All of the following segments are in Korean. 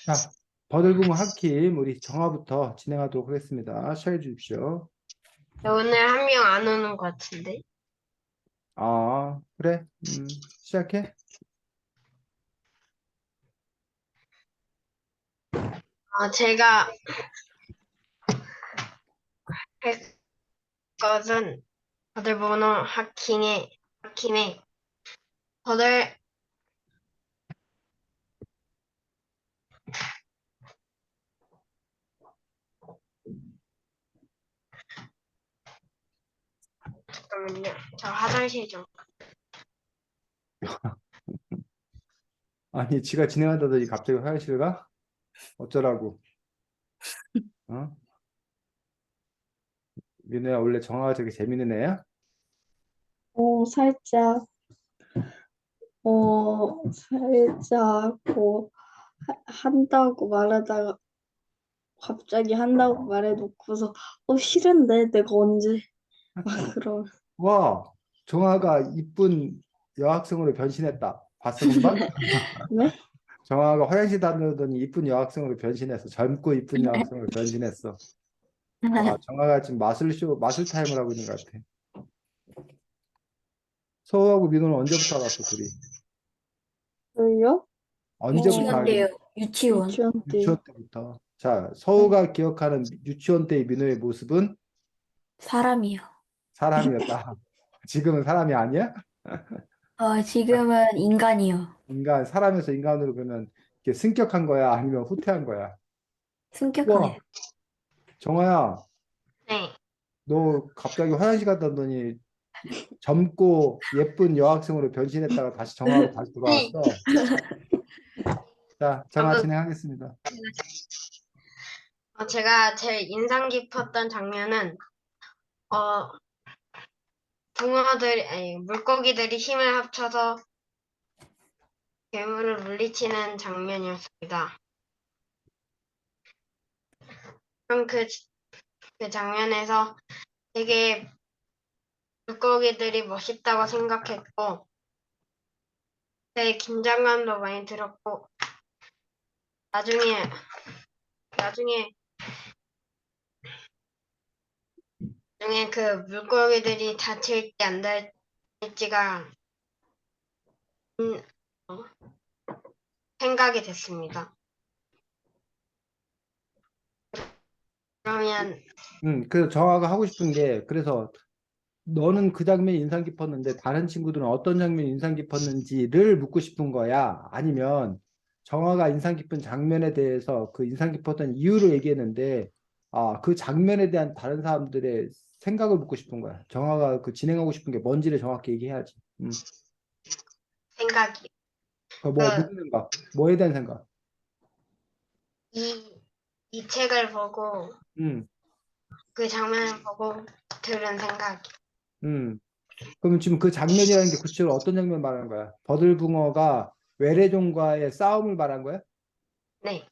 자, 버들붕어 핫킴 우리 정화부터 진행하도록 하겠습니다. 시작해 주십시오. 오늘 한 명 안 오는 것 같은데. 아, 그래. 시작해. 제가 할 것은 버들번호 하킹의 버들, 잠깐만요. 저 화장실 좀. 아니, 지가 진행한다더니 갑자기 화장실 가? 어쩌라고? 어? 민우야, 원래 정화가 되게 재밌는 애야? 살짝, 살짝, 한다고 말하다가 갑자기 한다고 말해놓고서, 싫은데, 내가 언제, 막 그런, 와, 정화가 이쁜 여학생으로 변신했다. 봤어, 금방? 네? 정화가 화장실 다녀더니 이쁜 여학생으로 변신했어. 젊고 이쁜 여학생으로 변신했어. 와, 정화가 지금 마술 타임을 하고 있는 것 같아. 서우하고 민호는 언제부터 알았어, 둘이? 왜요? 언제부터 어, 알게? 유치원이에요. 유치원. 유치원 때. 유치원 때부터. 자, 서우가 기억하는 유치원 때의 민호의 모습은 사람이요. 사람이었다. 지금은 사람이 아니야? 지금은 인간이요. 사람에서 인간으로 그러면 이게 승격한 거야? 아니면 후퇴한 거야? 우와, 승격하네요. 정아야, 네. 너 갑자기 화장실 갔다 오더니 젊고 예쁜 여학생으로 변신했다가 다시 정아로 다시 돌아왔어. 자, 정아 저도 진행하겠습니다. 제가 제일 인상 깊었던 장면은 어, 물고기들이 힘을 합쳐서 괴물을 물리치는 장면이었습니다. 그럼 그 장면에서 되게 물고기들이 멋있다고 생각했고, 되게 긴장감도 많이 들었고, 나중에, 나중에, 나중에 그 물고기들이 다칠지 안 다칠지가, 어, 생각이 됐습니다. 그러면, 그래서 정아가 하고 싶은 게 그래서 너는 그 장면이 인상 깊었는데 다른 친구들은 어떤 장면이 인상 깊었는지를 묻고 싶은 거야? 아니면 정화가 인상 깊은 장면에 대해서 그 인상 깊었던 이유를 얘기했는데 그 장면에 대한 다른 사람들의 생각을 묻고 싶은 거야. 정화가 그 진행하고 싶은 게 뭔지를 정확히 얘기해야지. 생각이, 무슨 그, 생각? 뭐에 대한 생각? 이, 이 책을 보고, 음, 그 장면을 보고 들은 생각이, 음. 그러면 지금 그 장면이라는 게 구체적으로 어떤 장면 말하는 거야? 버들붕어가 외래종과의 싸움을 말한 거야? 네.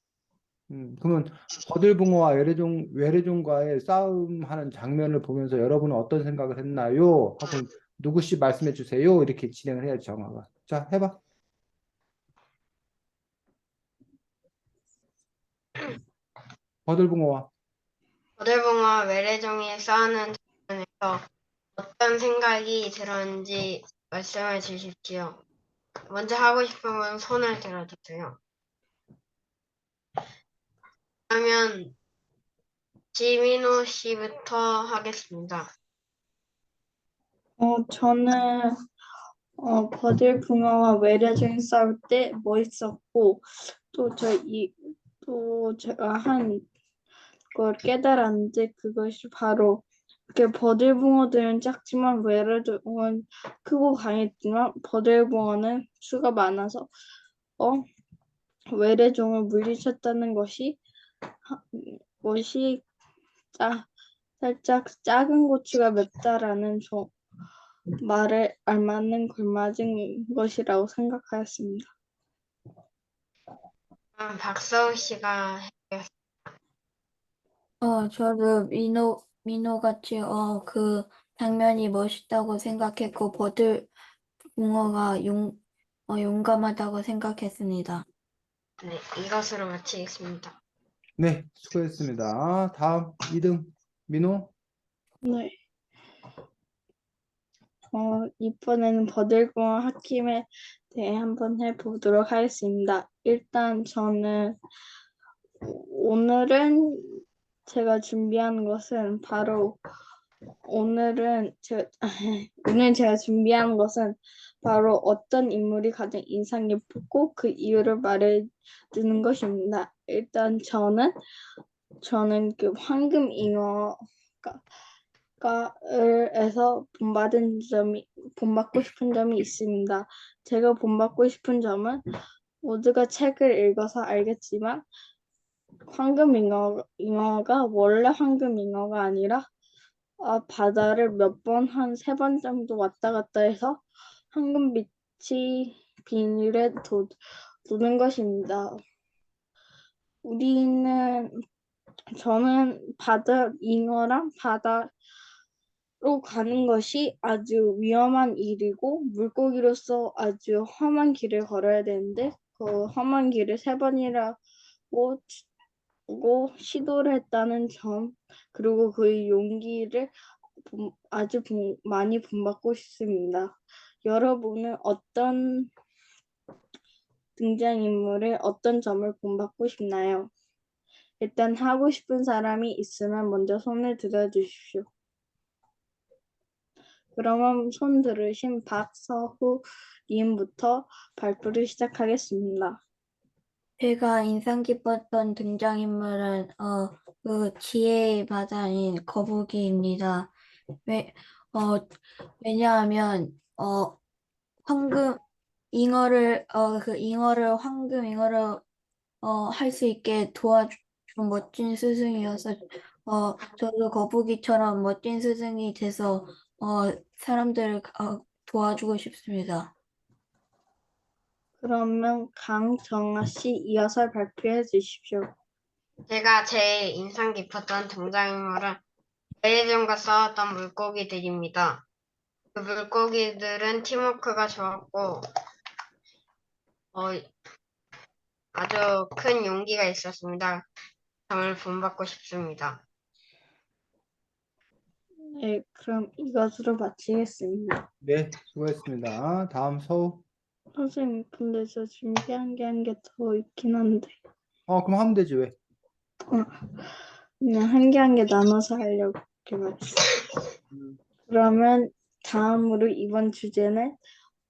그러면 버들붕어와 외래종과의 싸움하는 장면을 보면서 여러분은 어떤 생각을 했나요? 하고 누구씩 말씀해 주세요. 이렇게 진행을 해야지, 정화가. 자, 해봐. 버들붕어와. 버들봉어와 외래종이 싸우는 장면에서 어떤 생각이 들었는지 말씀해 주십시오. 먼저 하고 싶은 분 손을 들어주세요. 그러면 지민호 씨부터 하겠습니다. 저는, 버들붕어와 외래종이 싸울 때 멋있었고, 또 또 제가 한 걸 깨달았는데, 그것이 바로, 이렇게 버들붕어들은 작지만 외래종은 크고 강했지만, 버들붕어는 수가 많아서, 어, 외래종을 물리쳤다는 것이 살짝 작은 고추가 맵다라는 말에 알맞는 걸맞은 것이라고 생각하였습니다. 박서우 씨가 저도 민호 같이, 그 장면이 멋있다고 생각했고, 붕어가 용감하다고 생각했습니다. 네, 이것으로 마치겠습니다. 네, 수고했습니다. 다음 2등 민호. 네. 이번에는 버들궁어 학김에 대해 한번 해보도록 하겠습니다. 일단 저는 오늘은 제가 준비한 것은 바로 오늘 제가 준비한 것은 바로 어떤 인물이 가장 인상 깊고 그 이유를 말해주는 것입니다. 일단 저는 그 황금 잉어가 에서 본받고 싶은 점이 있습니다. 제가 본받고 싶은 점은 모두가 책을 읽어서 알겠지만 잉어가 원래 황금 잉어가 아니라 바다를 몇 번, 한 3번 정도 왔다 갔다 해서 황금빛이 비닐에 도는 것입니다. 저는 잉어랑 바다로 가는 것이 아주 위험한 일이고 물고기로서 아주 험한 길을 걸어야 되는데 그 험한 길을 3번이라고 시도를 했다는 점, 그리고 그 용기를 많이 본받고 싶습니다. 여러분은 어떤 등장인물의 어떤 점을 본받고 싶나요? 일단 하고 싶은 사람이 있으면 먼저 손을 들어주십시오. 그러면 손 들으신 박서후 님부터 발표를 시작하겠습니다. 제가 인상 깊었던 등장인물은 그 지혜의 바다인 거북이입니다. 왜, 어, 왜냐하면 황금 그 잉어를 황금 잉어를 할 수 있게 도와준 멋진 스승이어서 저도 거북이처럼 멋진 스승이 돼서 사람들을 도와주고 싶습니다. 그러면 강정아 씨 이어서 발표해 주십시오. 제가 제일 인상 깊었던 등장인물은 메이존과 싸웠던 물고기들입니다. 그 물고기들은 팀워크가 좋았고 아주 큰 용기가 있었습니다. 점을 본받고 싶습니다. 네, 그럼 이것으로 마치겠습니다. 네, 수고했습니다. 다음 서우. 선생님, 근데 저 준비한 게 한 개 더 있긴 한데 그럼 하면 되지 왜? 그냥 한 개 한 개 나눠서 하려고 이렇게 말했어요. 그러면 다음으로 이번 주제는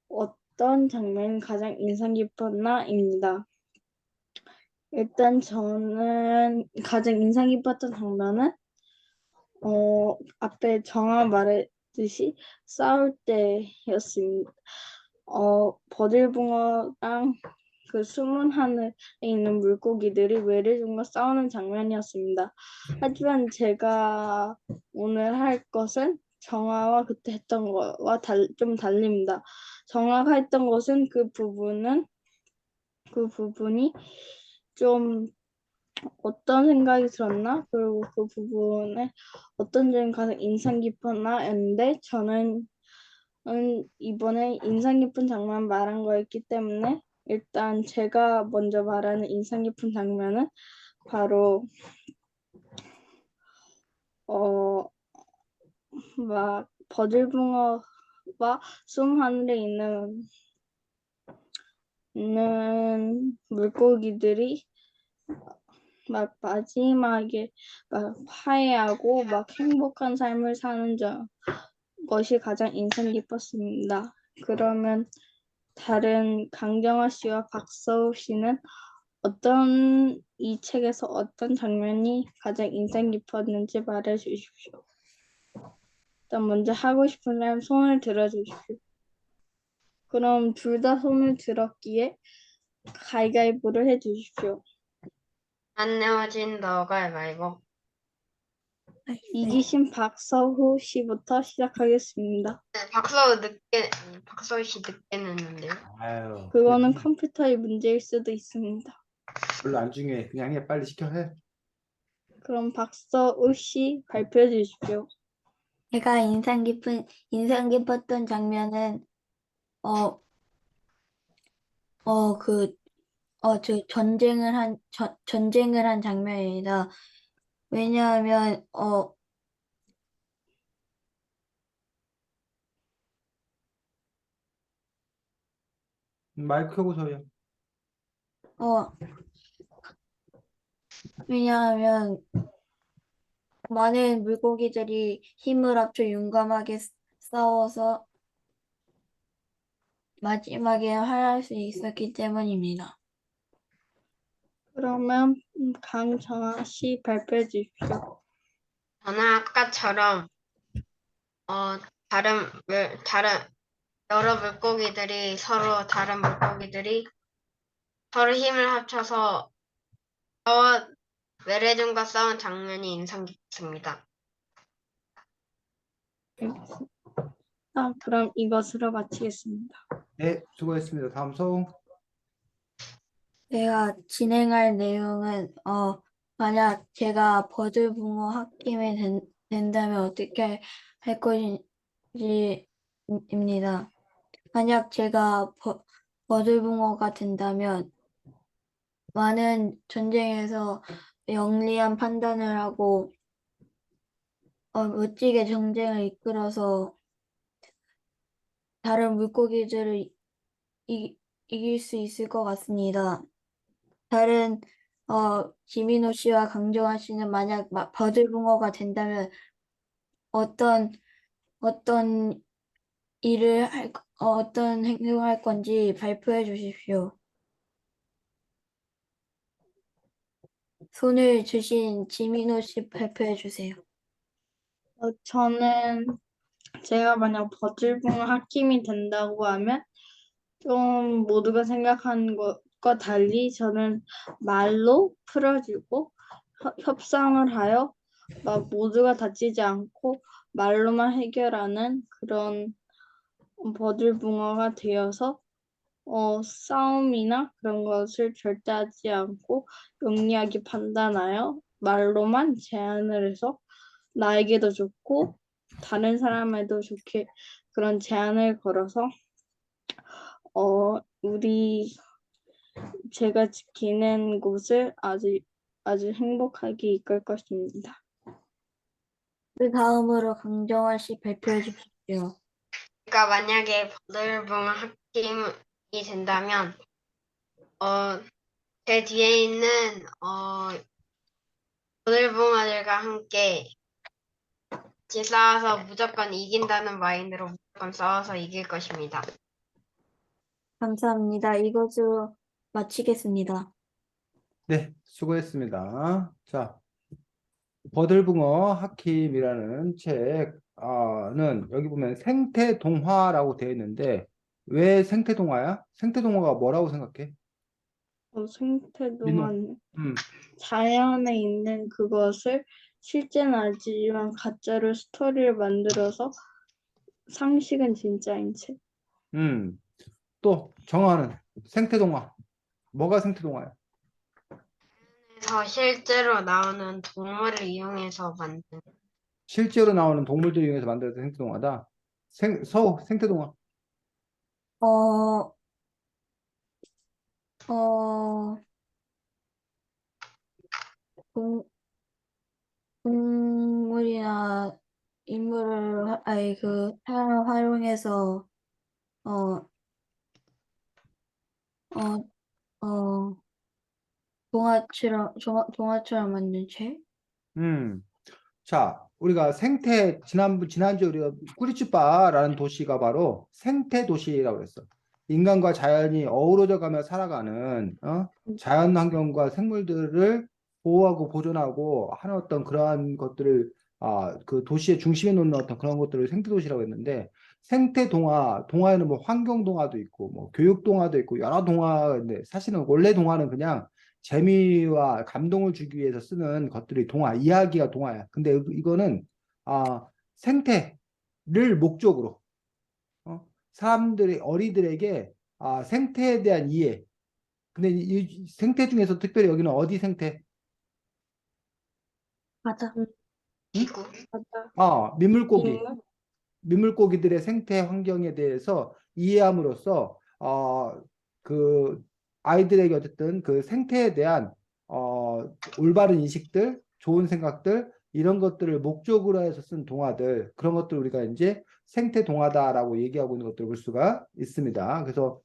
어떤 장면이 가장 인상 깊었나입니다. 일단 저는 가장 인상 깊었던 장면은 앞에 정아 말했듯이 싸울 때였습니다. 버들붕어랑 그 숨은 하늘에 있는 물고기들이 외래종과 싸우는 장면이었습니다. 하지만 제가 오늘 할 것은 정아와 그때 했던 거와 좀 달립니다. 정아가 했던 것은 그 부분이 좀 어떤 생각이 들었나? 그리고 그 부분에 어떤 점이 가장 인상 깊었나? 했는데 저는 이번에 인상 깊은 장면 말한 거였기 때문에 일단 제가 먼저 말하는 인상 깊은 장면은 바로 막 버들붕어와 숨 하늘에 있는 물고기들이 막 마지막에 막 화해하고 막 행복한 삶을 사는 것이 가장 인상 깊었습니다. 그러면 다른 강정아 씨와 박서우 씨는 이 책에서 어떤 장면이 가장 인상 깊었는지 말해 주십시오. 일단 먼저 하고 싶은 사람 손을 들어 주십시오. 그럼 둘 다 손을 들었기에 가위가위보를 해 주십시오. 안 내어진 너가 말고 이기신 박서후 씨부터 시작하겠습니다. 박서우 씨 늦게 냈는데요. 아유, 그거는 그냥 컴퓨터의 문제일 수도 있습니다. 별로 안 중요해. 그냥 해. 빨리 시켜 해. 그럼 박서우 씨 발표해 주십시오. 제가 인상 깊었던 장면은 어, 그 전쟁을 한 장면입니다. 왜냐하면, 마이크 켜고서요. 어, 왜냐하면, 많은 물고기들이 힘을 합쳐 용감하게 싸워서 마지막에 활약할 수 있었기 때문입니다. 그러면 강정아 씨 발표해 주십시오. 저는 아까처럼 어 다른 여러 물고기들이 다른 물고기들이 서로 힘을 합쳐서 외래종과 싸운 장면이 인상 깊습니다. 알겠습니다. 그럼 이것으로 마치겠습니다. 네, 수고했습니다. 다음 소. 제가 진행할 내용은, 만약 제가 버들붕어 홧김에 된다면 어떻게 할 것인지입니다. 만약 제가 버들붕어가 된다면 많은 전쟁에서 영리한 판단을 하고 멋지게 전쟁을 이끌어서 다른 물고기들을 이길 수 있을 것 같습니다. 다른 지민호 씨와 강정아 씨는 만약 버들붕어가 된다면 어떤 어떤 어떤 행동을 할 건지 발표해 주십시오. 손을 주신 지민호 씨 발표해 주세요. 저는 제가 만약 버들붕어 홧김이 된다고 하면 좀 모두가 생각하는 것과 달리 저는 말로 풀어주고 협상을 하여 막 모두가 다치지 않고 말로만 해결하는 그런 버들붕어가 되어서 싸움이나 그런 것을 절대 하지 않고 영리하게 판단하여 말로만 제안을 해서 나에게도 좋고 다른 사람에도 좋게 그런 제안을 걸어서 제가 지키는 곳을 아주 행복하게 이끌 것입니다. 그 다음으로 강정아 씨 발표해 주십시오. 그러니까 만약에 버들붕어 홧김이 된다면 제 뒤에 있는 버들붕어들과 함께 같이 싸워서 무조건 이긴다는 마인드로 무조건 싸워서 이길 것입니다. 감사합니다. 이것으로 마치겠습니다. 네, 수고했습니다. 자, 버들붕어 홧김이라는 책은 여기 보면 생태동화라고 되어 있는데 왜 생태동화야? 생태동화가 뭐라고 생각해? 민호. 생태동안 자연에 있는 그것을 실제는 아니지만 가짜로 스토리를 만들어서 상식은 진짜인 책. 또 정하는 생태동화. 뭐가 생태동화야? 그래서 실제로 나오는 동물을 이용해서 만든 실제로 나오는 동물들 이용해서 만들어진 생태동화다. 생태동화. 어, 어, 동, 동물이나 사람을 활용해서, 어, 어, 어, 동화처럼 만든 책? 음. 자, 우리가 지난주에 우리가 꾸리치바라는 도시가 바로 생태 도시라고 그랬어. 인간과 자연이 어우러져 가며 살아가는, 자연 환경과 생물들을 보호하고 보존하고 하는 어떤 그러한 것들을, 그 도시의 중심에 놓는 어떤 그런 것들을 생태 도시라고 했는데, 동화에는 뭐 환경 동화도 있고, 뭐 교육 동화도 있고, 여러 동화가 있는데, 사실은 원래 동화는 그냥 재미와 감동을 주기 위해서 쓰는 것들이 이야기가 동화야. 근데 이거는 생태를 목적으로 어리들에게 생태에 대한 이해. 근데 이 생태 중에서 특별히 여기는 어디 생태? 맞아. 기구. 민물고기. 인물? 민물고기들의 생태 환경에 대해서 이해함으로써 그 아이들에게 어쨌든 그 생태에 대한 올바른 인식들, 좋은 생각들 이런 것들을 목적으로 해서 쓴 동화들 그런 것들 우리가 이제 생태 동화다라고 얘기하고 있는 것들을 볼 수가 있습니다. 그래서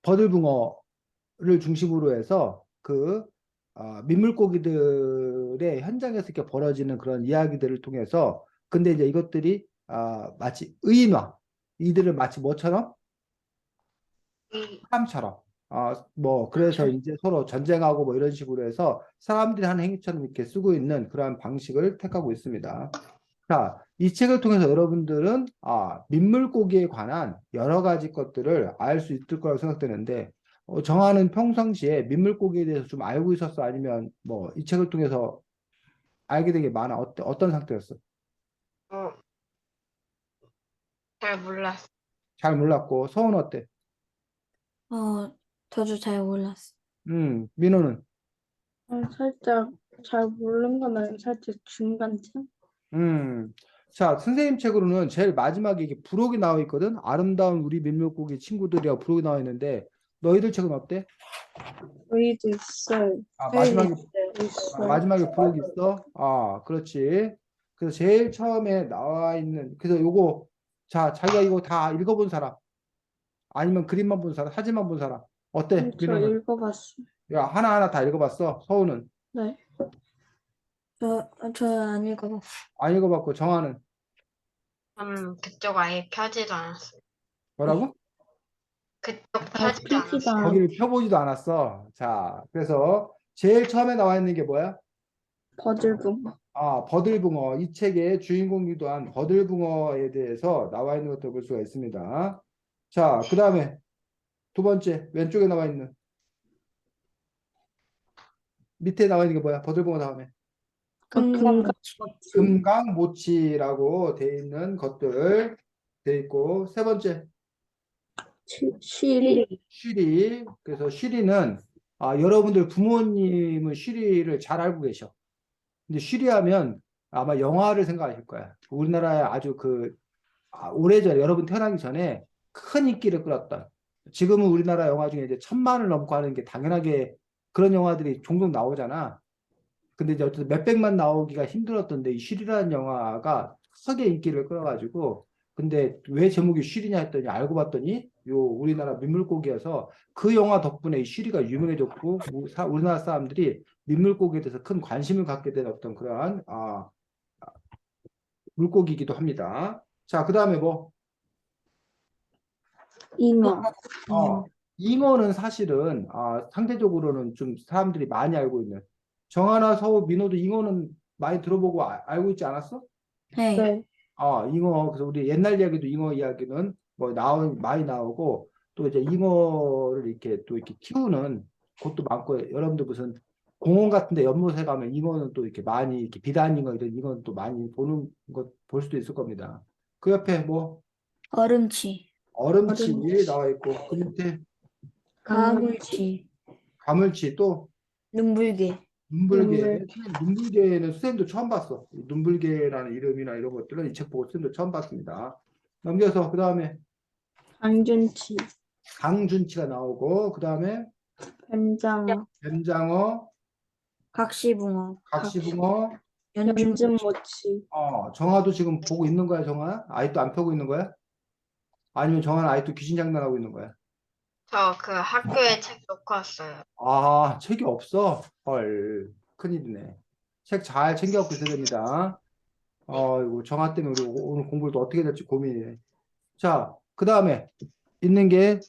버들붕어를 중심으로 해서 그 민물고기들의 현장에서 이렇게 벌어지는 그런 이야기들을 통해서 근데 이제 이것들이 마치 의인화 이들을 마치 뭐처럼 사람처럼 뭐 그래서 이제 서로 전쟁하고 뭐 이런 식으로 해서 사람들이 하는 행위처럼 이렇게 쓰고 있는 그러한 방식을 택하고 있습니다. 자, 이 책을 통해서 여러분들은 민물고기에 관한 여러 가지 것들을 알 수 있을 거라고 생각되는데 정하는 평상시에 민물고기에 대해서 좀 알고 있었어? 아니면 뭐 이 책을 통해서 알게 된 게 많아? 어떤 상태였어? 어, 잘 몰랐어. 잘 몰랐고 서훈 어때? 저도 잘 몰랐어. 민호는? 살짝 잘 모르는 건 아니고 살짝 중간쯤? 자, 선생님 책으로는 제일 마지막에 이게 부록이 나와 있거든. 아름다운 우리 민물고기 친구들이라고 부록이 나와 있는데 너희들 책은 어때? 저희도 있어요. 마지막에 있어요. 마지막에 부록이 있어? 그렇지. 그래서 제일 처음에 나와 있는 그래서 요거 자, 자기가 이거 다 읽어본 사람 아니면 그림만 본 사람, 사진만 본 사람 어때? 저 민호는? 읽어봤어요. 야, 하나하나 다 읽어봤어. 서우는 네. 저 안 읽어봤어. 안 읽어봤고 정하는 그쪽 아예 펴지도 않았어요. 뭐라고? 그쪽 펴지도 펴지도 않았어요. 않았어요. 거기를 펴보지도 않았어. 자, 그래서 제일 처음에 나와 있는 게 뭐야? 버들붕어. 버들붕어. 이 책의 주인공이기도 한 버들붕어에 대해서 나와 있는 것들을 볼 수가 있습니다. 자, 그 다음에 두 번째, 왼쪽에 나와 있는, 밑에 나와 있는 게 뭐야? 버들붕어 다음에. 금강모치. 금강모치라고 돼 있는 것들 돼 있고, 세 번째, 시리. 쉬리. 그래서 쉬리는, 여러분들 부모님은 쉬리를 잘 알고 계셔. 근데 쉬리 하면 아마 영화를 생각하실 거야. 우리나라에 아주 오래전에 여러분 태어나기 전에 큰 인기를 끌었던 지금은 우리나라 영화 중에 이제 1,000만을 넘고 하는 게 당연하게 그런 영화들이 종종 나오잖아. 근데 이제 어쨌든 몇백만 나오기가 힘들었던데 이 쉬리라는 영화가 크게 인기를 끌어가지고 근데 왜 제목이 쉬리냐 했더니 알고 봤더니 요 우리나라 민물고기여서 그 영화 덕분에 이 쉬리가 유명해졌고 우리나라 사람들이 민물고기에 대해서 큰 관심을 갖게 된 어떤 그러한 물고기이기도 합니다. 자, 그 다음에 뭐 잉어. 잉어는 사실은 상대적으로는 좀 사람들이 많이 알고 있는 정하나 서우 민호도 잉어는 많이 들어보고 알고 있지 않았어? 네. 네. 잉어 그래서 우리 옛날 이야기도 잉어 이야기는 뭐 많이 나오고 또 이제 잉어를 이렇게 또 이렇게 키우는 곳도 많고 여러분들 무슨 공원 같은데 연못에 가면 잉어는 또 이렇게 많이 이렇게 비단 잉어 이런 잉어는 또 많이 보는 것 볼 수도 있을 겁니다. 그 옆에 뭐 얼음치. 얼음치 나와 있고 그 밑에 가물치. 가물치 또 눈불개. 눈불개. 눈불개는 선생님도 처음 봤어. 눈불개라는 이름이나 이런 것들은 이 책 보고 선생님도 처음 봤습니다. 넘겨서 그 다음에 강준치. 강준치가 나오고 그 다음에 뱀장어. 뱀장어, 각시붕어. 각시붕어. 연중모치. 정아도 지금 보고 있는 거야, 정아? 아직도 안 펴고 있는 거야? 아니면 정아는 아직도 귀신 장난하고 있는 거야? 저 그 학교에 책 놓고 왔어요. 책이 없어? 헐, 큰일이네. 책 잘 챙겨 갖고 있어야 됩니다. 이거 정아 때문에 우리 오늘 공부를 또 어떻게 될지 고민이네. 자, 그 다음에 있는 게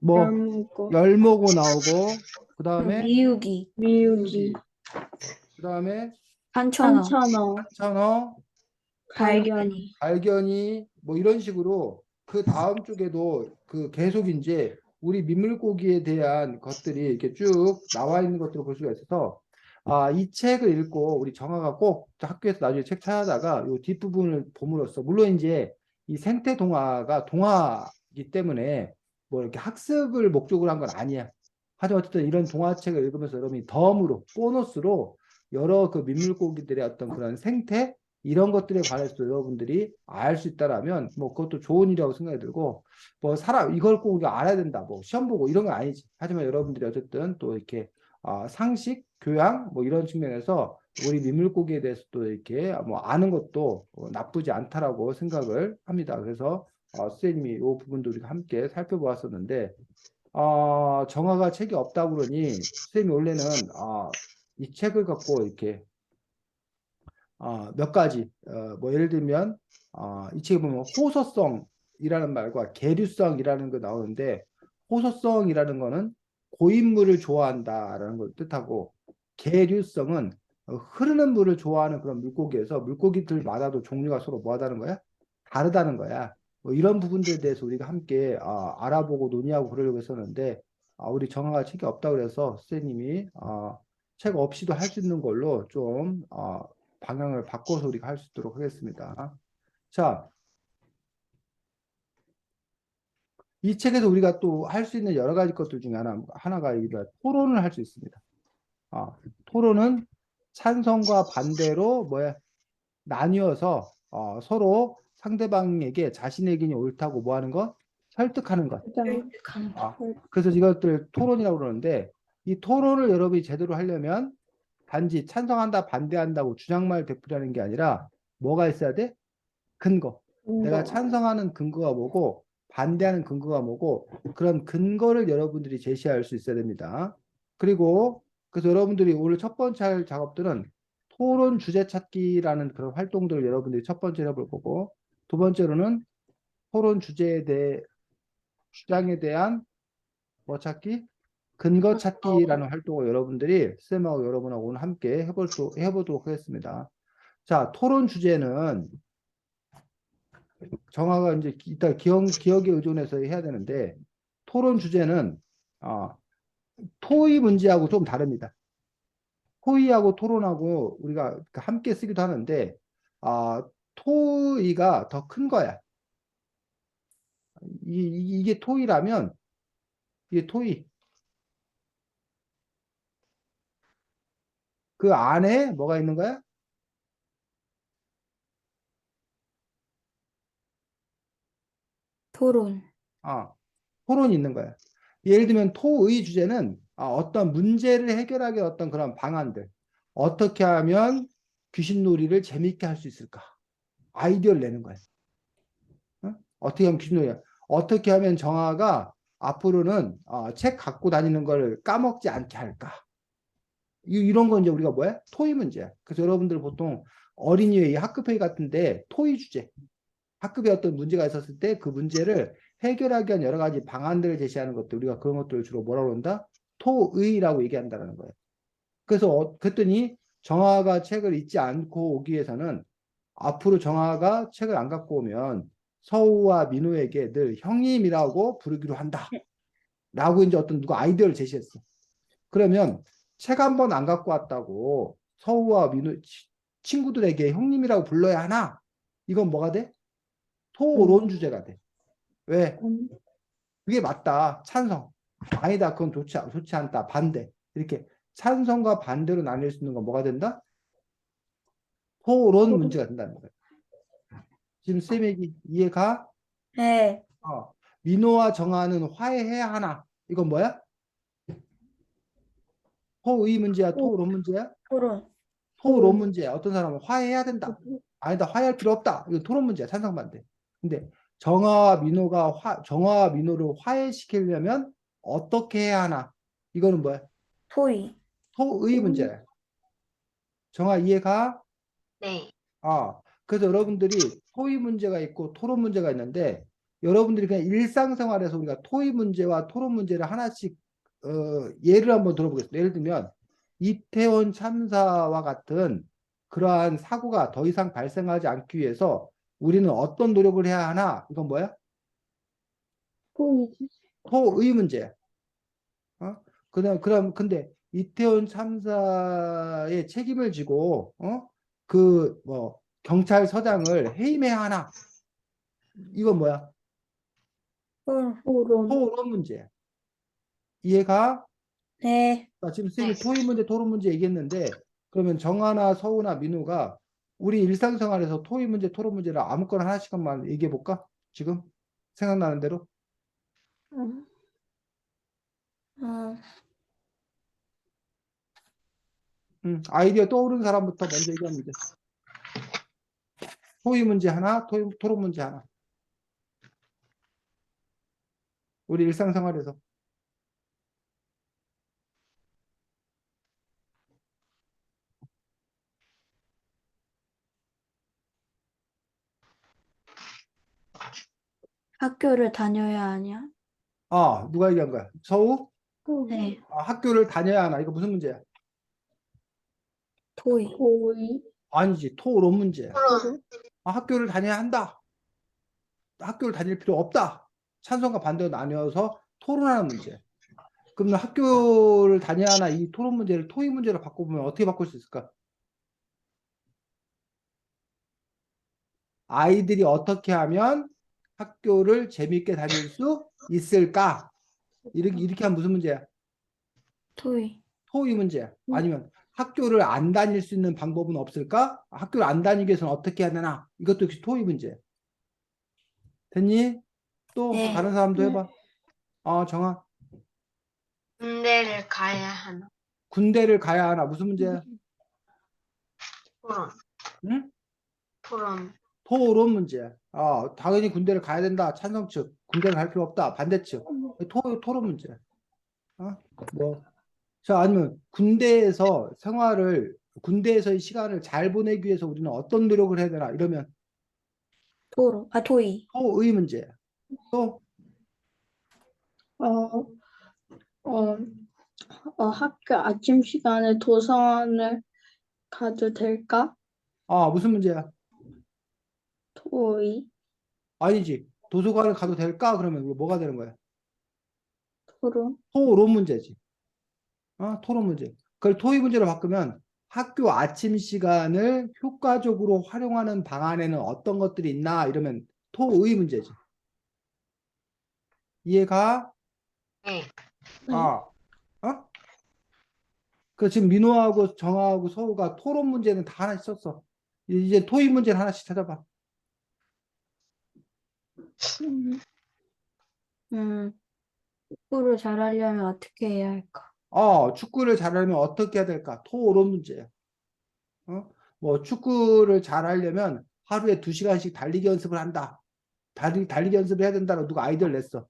뭐 열무고. 열모고 나오고 그 다음에 미유기. 미유기. 그 다음에 한천어. 한천어. 한천어, 갈견이. 갈견이 뭐 이런 식으로 그 다음 쪽에도 계속 이제 우리 민물고기에 대한 것들이 이렇게 쭉 나와 있는 것들을 볼 수가 있어서 이 책을 읽고 우리 정아가 꼭 학교에서 나중에 책 찾아다가 이 뒷부분을 봄으로써 물론 이제 이 생태 동화가 동화이기 때문에 뭐 이렇게 학습을 목적으로 한 건 아니야. 하지만 어쨌든 이런 동화책을 읽으면서 여러분이 덤으로 보너스로 여러 그 민물고기들의 어떤 그런 생태 이런 것들에 관해서 여러분들이 알 수 있다라면 뭐 그것도 좋은 일이라고 생각이 들고 뭐 사람 이걸 꼭 우리가 알아야 된다 뭐 시험 보고 이런 건 아니지. 하지만 여러분들이 어쨌든 또 이렇게 상식, 교양 뭐 이런 측면에서 우리 민물고기에 대해서 또 이렇게 뭐 아는 것도 나쁘지 않다라고 생각을 합니다. 그래서 선생님이 이 부분도 우리가 함께 살펴보았었는데 정화가 책이 없다고 그러니 선생님이 원래는 이 책을 갖고 이렇게 몇 가지 뭐 예를 들면 이 책에 보면 호소성이라는 말과 계류성이라는 거 나오는데 호소성이라는 거는 고인물을 좋아한다라는 걸 뜻하고 계류성은 흐르는 물을 좋아하는 그런 물고기에서 물고기들마다도 종류가 서로 뭐하다는 거야? 다르다는 거야. 뭐 이런 부분들에 대해서 우리가 함께 알아보고 논의하고 그러려고 했었는데 우리 정화가 책이 없다고 그래서 선생님이 책 없이도 할 수 있는 걸로 좀 방향을 바꿔서 우리가 할 수 있도록 하겠습니다. 자, 이 책에서 우리가 또 할 수 있는 여러 가지 것들 중에 하나가 우리가 토론을 할 수 있습니다. 토론은 찬성과 반대로 나뉘어서 서로 상대방에게 자신의 의견이 옳다고 뭐 하는 것? 설득하는 것. 가는 그래서 이것들 토론이라고 그러는데 이 토론을 여러분이 제대로 하려면 단지 찬성한다, 반대한다고 주장만 베풀이하는 게 아니라 뭐가 있어야 돼? 근거. 내가 찬성하는 근거가 뭐고 반대하는 근거가 뭐고 그런 근거를 여러분들이 제시할 수 있어야 됩니다. 그리고 그래서 여러분들이 오늘 첫 번째 할 작업들은 토론 주제 찾기라는 그런 활동들을 여러분들이 첫 번째로 해볼 거고 두 번째로는 토론 주제에 대해 주장에 대한 뭐 찾기? 근거 찾기라는 활동을 여러분들이 쌤하고 여러분하고 오늘 함께 해보도록 하겠습니다. 자, 토론 주제는 정화가 이제 이따 기억에 의존해서 해야 되는데 토론 주제는 토의 문제하고 좀 다릅니다. 토의하고 토론하고 우리가 함께 쓰기도 하는데 토의가 더 큰 거야. 이게 토의라면 이게 토의. 그 안에 뭐가 있는 거야? 토론. 토론이 있는 거야. 예를 들면 토의 주제는 어떤 문제를 해결하기 위한 어떤 그런 방안들. 어떻게 하면 귀신놀이를 재밌게 할 수 있을까? 아이디어를 내는 거야. 어떻게 하면 귀신놀이야? 어떻게 하면 정아가 앞으로는 책 갖고 다니는 걸 까먹지 않게 할까? 이런 건 이제 우리가 뭐야? 토의 문제야. 그래서 여러분들 보통 어린이회의, 학급회의 같은데 토의 주제. 학급에 어떤 문제가 있었을 때 그 문제를 해결하기 위한 여러 가지 방안들을 제시하는 것들 우리가 그런 것들을 주로 뭐라고 그런다? 토의라고 얘기한다는 거예요. 그래서 그랬더니 정아가 책을 읽지 않고 오기 위해서는 앞으로 정아가 책을 안 갖고 오면 서우와 민우에게 늘 형님이라고 부르기로 한다. 라고 이제 어떤 누가 아이디어를 제시했어. 그러면 책 한 번 안 갖고 왔다고 서우와 민우 친구들에게 형님이라고 불러야 하나? 이건 뭐가 돼? 토론 주제가 돼. 왜? 그게 맞다. 찬성. 아니다. 그건 좋지 않다. 반대. 이렇게 찬성과 반대로 나뉠 수 있는 건 뭐가 된다? 토론 문제가 된다는 거예요. 지금 쌤 얘기 이해가? 네. 민호와 정아는 화해해야 하나? 이건 뭐야? 토의 문제야? 토론 문제야? 토론. 토론 문제야. 어떤 사람은 화해해야 된다. 아니다. 화해할 필요 없다. 이건 토론 문제야. 찬성 반대. 근데 정아와 민호를 화해시키려면 어떻게 해야 하나? 이거는 뭐야? 토의. 토의 문제야. 정아 이해가? 네. 그래서 여러분들이 토의 문제가 있고 토론 문제가 있는데 여러분들이 그냥 일상생활에서 우리가 토의 문제와 토론 문제를 하나씩 예를 한번 들어보겠습니다. 예를 들면 이태원 참사와 같은 그러한 사고가 더 이상 발생하지 않기 위해서 우리는 어떤 노력을 해야 하나? 이건 뭐야? 토의 문제야. 근데 이태원 참사의 책임을 지고 경찰서장을 해임해야 하나? 이건 뭐야? 토론 문제야. 이해가? 네. 지금 쌤이 토의 문제, 토론 문제 얘기했는데 그러면 정아나 서우나 민우가 우리 일상생활에서 토의 문제, 토론 문제를 아무거나 하나씩만 얘기해 볼까? 지금 생각나는 대로. 음, 어, 아이디어 떠오르는 사람부터 먼저 얘기하면 돼. 토의 문제 하나, 토론 문제 하나. 우리 일상생활에서. 학교를 다녀야 하냐? 누가 얘기한 거야? 서우? 네, 학교를 다녀야 하나? 이거 무슨 문제야? 토의. 토의, 아니지, 토론 문제야. 토론. 학교를 다녀야 한다. 학교를 다닐 필요 없다. 찬성과 반대로 나뉘어서 토론하는 문제. 그러면 학교를 다녀야 하나 이 토론 문제를 토의 문제로 바꿔보면 어떻게 바꿀 수 있을까? 아이들이 어떻게 하면 학교를 재밌게 다닐 수 있을까? 이렇게 하면 무슨 문제야? 토의. 토의 문제야. 아니면 학교를 안 다닐 수 있는 방법은 없을까? 학교를 안 다니기 위해서는 어떻게 해야 되나? 이것도 역시 토의 문제야. 됐니? 또 네. 다른 사람도 네. 해봐. 정아. 군대를 가야 하나? 군대를 가야 하나? 무슨 문제야? 토론. 응? 토론. 토론 문제야. 당연히 군대를 가야 된다. 찬성 측. 군대를 갈 필요 없다. 반대 측. 토론 문제야. 뭐. 자, 아니면 군대에서의 시간을 잘 보내기 위해서 우리는 어떤 노력을 해야 되나? 이러면 토의. 토의 문제야. 또, 어, 어, 학교 아침 시간에 도서관을 가도 될까? 무슨 문제야? 토의, 아니지. 도서관을 가도 될까? 그러면 이거 뭐가 되는 거야? 토론, 토론 문제지. 토론 문제. 그걸 토의 문제로 바꾸면 학교 아침 시간을 효과적으로 활용하는 방안에는 어떤 것들이 있나? 이러면 토의 문제지. 이해가? 네. 네. 어? 그 지금 민호하고 정하고 서우가 토론 문제는 다 하나씩 썼어. 이제 토의 문제는 하나씩 찾아봐. 음, 축구를 잘하려면 어떻게 해야 할까? 축구를 잘하려면 어떻게 해야 될까? 토론 문제야. 뭐 축구를 잘하려면 하루에 2시간씩 달리기 연습을 한다. 달리기 연습을 해야 된다고 누가 아이디어를 냈어.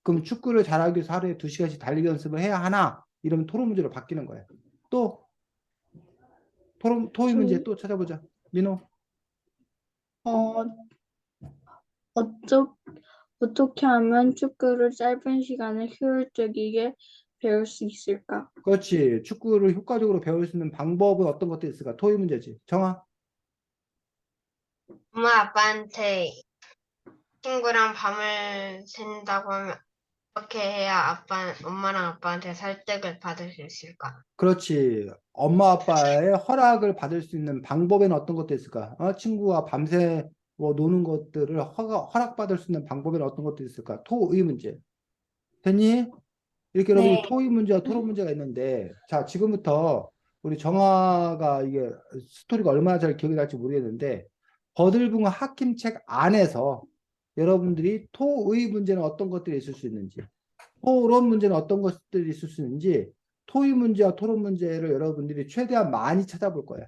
그럼 축구를 잘하기 위해서 하루에 2시간씩 달리기 연습을 해야 하나? 이러면 토론 문제로 바뀌는 거야. 또 토의 문제 또 찾아보자. 민호. 어, 어쩌, 어떻게 하면 축구를 짧은 시간에 효율적이게 배울 수 있을까? 그렇지. 축구를 효과적으로 배울 수 있는 방법은 어떤 것도 있을까? 토의 문제지. 정아. 엄마 아빠한테 친구랑 밤을 샌다고 하면 어떻게 해야 엄마랑 아빠한테 설득을 받을 수 있을까? 그렇지. 엄마 아빠의 허락을 받을 수 있는 방법에는 어떤 것도 있을까? 친구와 밤새 뭐 노는 것들을 허락받을 수 있는 방법에는 어떤 것도 있을까? 토의 문제. 됐니? 이렇게 여러분이 네. 토의 문제와 토론 문제가 있는데, 자, 지금부터 우리 정아가 이게 스토리가 얼마나 잘 기억이 날지 모르겠는데, 버들붕어 학힘 책 안에서 여러분들이 토의 문제는 어떤 것들이 있을 수 있는지, 토론 문제는 어떤 것들이 있을 수 있는지, 토의 문제와 토론 문제를 여러분들이 최대한 많이 찾아볼 거예요.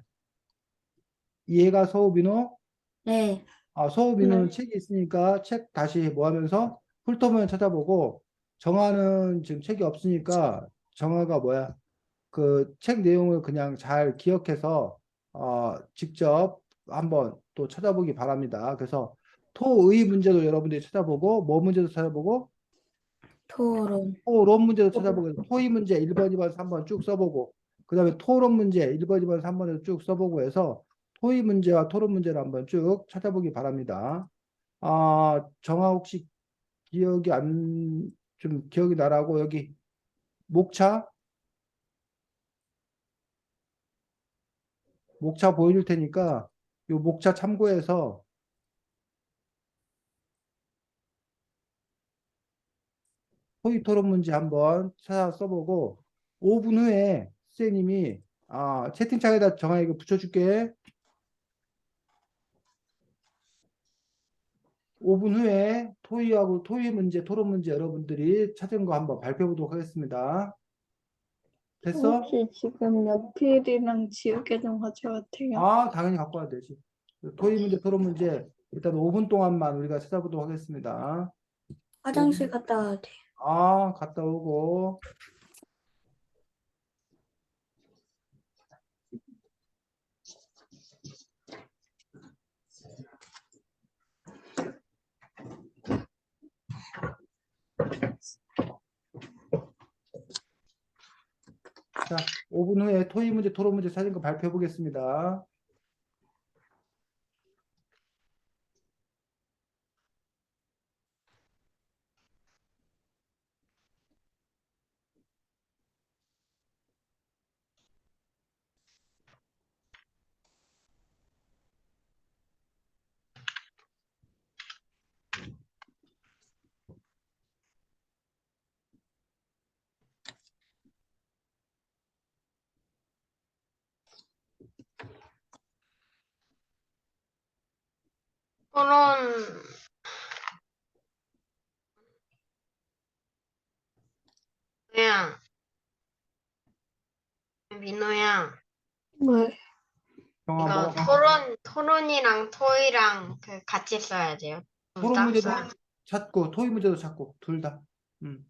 이해가 서우빈호? 네. 서우빈호는 네. 책이 있으니까 책 다시 뭐 하면서 훑어보면 찾아보고, 정아는 지금 책이 없으니까 정아가 뭐야? 그 책 내용을 그냥 잘 기억해서 직접 한번 또 찾아보기 바랍니다. 그래서 토의 문제도 여러분들이 찾아보고 뭐 문제도 찾아보고 토론. 토론 문제도 찾아보고 토의 문제 1번, 2번, 3번 쭉 써보고 그 다음에 토론 문제 1번, 2번, 3번을 쭉 써보고 해서 토의 문제와 토론 문제를 한번 쭉 찾아보기 바랍니다. 정아 혹시 좀 기억이 나라고 여기 목차 보여줄 테니까 요 목차 참고해서 토의 토론 문제 한번 찾아 써보고 5분 후에 선생님이 채팅창에다 정아 이거 붙여줄게. 5분 후에 토의하고 토의 문제, 토론 문제 여러분들이 찾은 거 한번 발표해 보도록 하겠습니다. 됐어? 혹시 지금 연필이랑 지우개 좀 가져와도 돼요? 아, 당연히 갖고 와야 되지. 토의 문제, 토론 문제 일단 5분 동안만 우리가 찾아보도록 하겠습니다. 화장실 갔다 와야 돼. 아, 갔다 오고. 자, 5분 후에 토의 문제, 토론 문제 찾은 거 발표해 보겠습니다. 토론, 그냥, 민호야, 네. 정아, 이거 뭐, 토론이랑 토의랑 그 같이 써야 돼요. 둘 토론 다 문제도 써야 찾고, 토의 문제도 찾고, 둘 다. 음.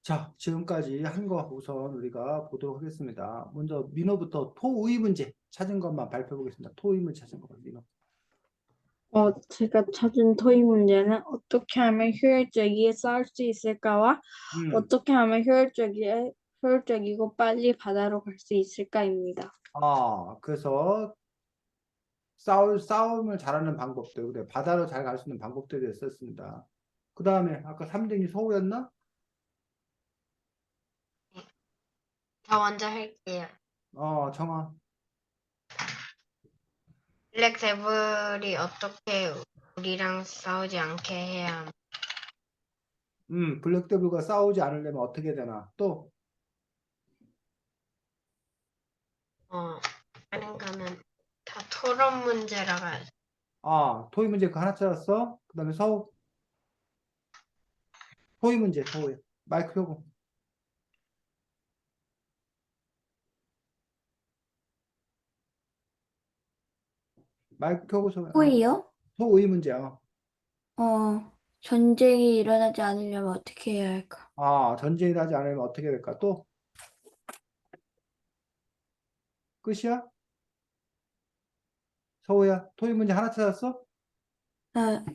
자, 지금까지 한 거 우선 우리가 보도록 하겠습니다. 먼저 민호부터 토의 문제 찾은 것만 발표해 보겠습니다. 토의 문제 찾은 것만 민호. 제가 찾은 토의 문제는 어떻게 하면 효율적이게 싸울 수 있을까와 어떻게 하면 효율적이고 빨리 바다로 갈 수 있을까입니다. 그래서 싸움을 잘하는 방법들, 그래, 바다로 잘 갈 수 있는 방법들을 썼습니다. 그 다음에 아까 3등이 서우였나? 저 먼저 할게요. 정아. 블랙 데블이 어떻게 우리랑 싸우지 않게 해야 합니까? 블랙데블과 싸우지 않으려면 어떻게 되나? 또, 하는 거는 다 토론 문제라가 토의 문제 그 하나 찾았어? 그 다음에 서우. 토의 문제, 서우에. 마이크 켜고. 마이크 켜고 토의요? 소의 문제야. 전쟁이 일어나지 않으려면 어떻게 해야 할까? 전쟁이 나지 않으면 어떻게 될까? 또 끝이야? 서우야, 토의 문제 하나 찾았어? 어,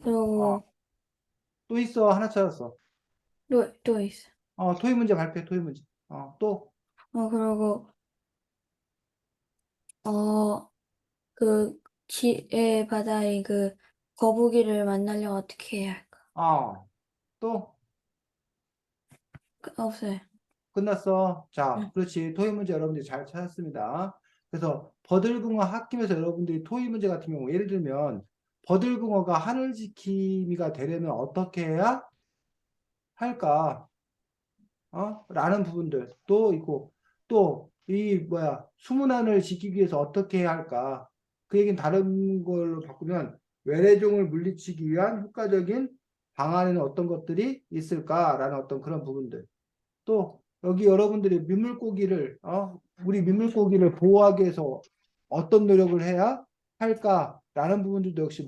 그리고 또 있어. 하나 찾았어. 또 있어. 토의 문제 발표해, 토의 문제. 또, 그리고 그 지혜 바다의 그 거북이를 만나려면 어떻게 해야 할까? 또, 없어요. 끝났어. 자, 응. 그렇지. 토의 문제 여러분들이 잘 찾았습니다. 그래서 버들붕어 학김에서 여러분들이 토의 문제 같은 경우, 예를 들면, 버들붕어가 하늘지킴이가 되려면 어떻게 해야 할까? 라는 부분들 또 있고, 또, 수문안을 지키기 위해서 어떻게 해야 할까? 그 얘기는 다른 걸로 바꾸면, 외래종을 물리치기 위한 효과적인 방안에는 어떤 것들이 있을까라는 어떤 그런 부분들. 또, 여기 여러분들이 우리 민물고기를 보호하기 위해서 어떤 노력을 해야 할까라는 부분들도 역시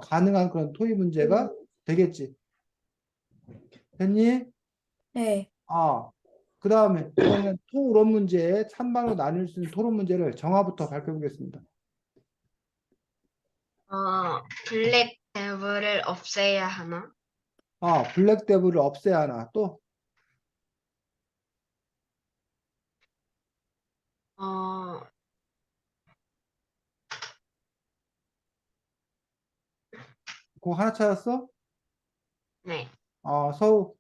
가능한 그런 토의 문제가 되겠지. 됐니? 네. 그 다음에 이번에는 토론 문제, 찬반으로 나눌 수 있는 토론 문제를 정화부터 발표해 보겠습니다. 블랙 데블을 없애야 하나? 블랙 데블을 없애야 하나? 또, 어, 그거 하나 찾았어? 네. 서우,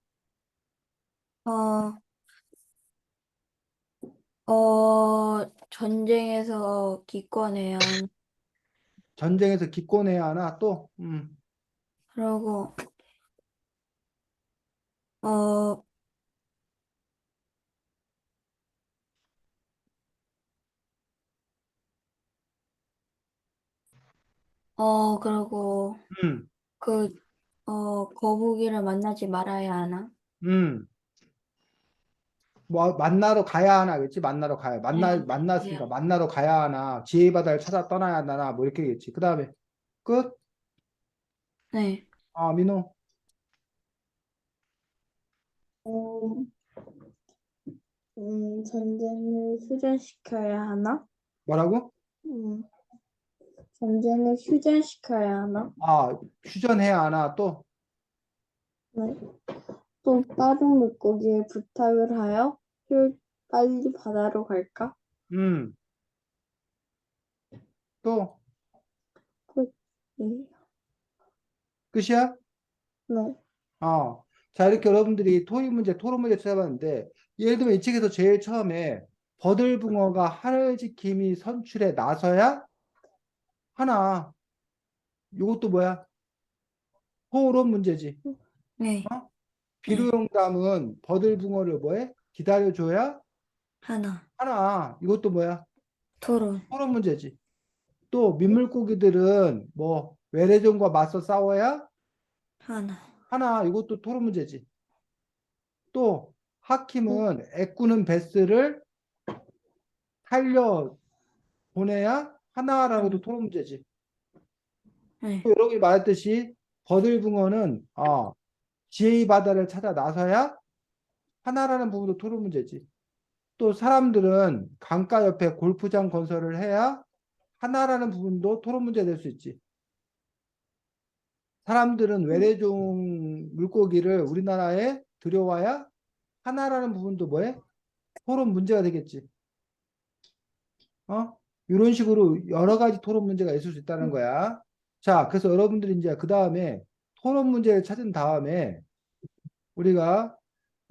어, 전쟁에서 기권해야 하나? 전쟁에서 기권해야 하나? 또, 그리고 어, 그리고 음, 그 거북이를 만나지 말아야 하나? 음. 만나러 가야 하나겠지? 만나러 가야. 네. 만났으니까 만나러 가야 하나? 지혜의 바다를 찾아 떠나야 하나? 뭐 이렇게겠지. 그 다음에, 끝? 네. 민호, 어, 전쟁을 휴전시켜야 하나? 뭐라고? 음, 전쟁을 휴전시켜야 하나? 휴전해야 하나? 또, 네. 또 빠른 물고기에 부탁을 하여 빨리 바다로 갈까? 음, 또, 끝. 네. 끝이야? 네. 자, 이렇게 여러분들이 토의 문제, 토론 문제 찾아봤는데, 예를 들면 이 책에서 제일 처음에 버들붕어가 하늘지킴이 선출에 나서야 하나. 이것도 뭐야? 토론 문제지. 네. 네. 비료용담은 버들붕어를 뭐해? 기다려줘야 하나. 하나. 이것도 뭐야? 토론. 토론 문제지. 또 민물고기들은 외래종과 맞서 싸워야 하나. 하나. 이것도 토론 문제지. 또 음, 하킴은 애꾸는 베스를 살려 보내야 하나라는 것도 토론 문제지. 네. 또 여러분이 말했듯이 버들붕어는 지혜의 바다를 찾아 나서야 하나라는 부분도 토론 문제지. 또 사람들은 강가 옆에 골프장 건설을 해야 하나라는 부분도 토론 문제가 될 수 있지. 사람들은 외래종 물고기를 우리나라에 들여와야 하나라는 부분도 뭐해? 토론 문제가 되겠지. 이런 식으로 여러 가지 토론 문제가 있을 수 있다는 거야. 자, 그래서 여러분들이 이제 그 다음에 토론 문제를 찾은 다음에 우리가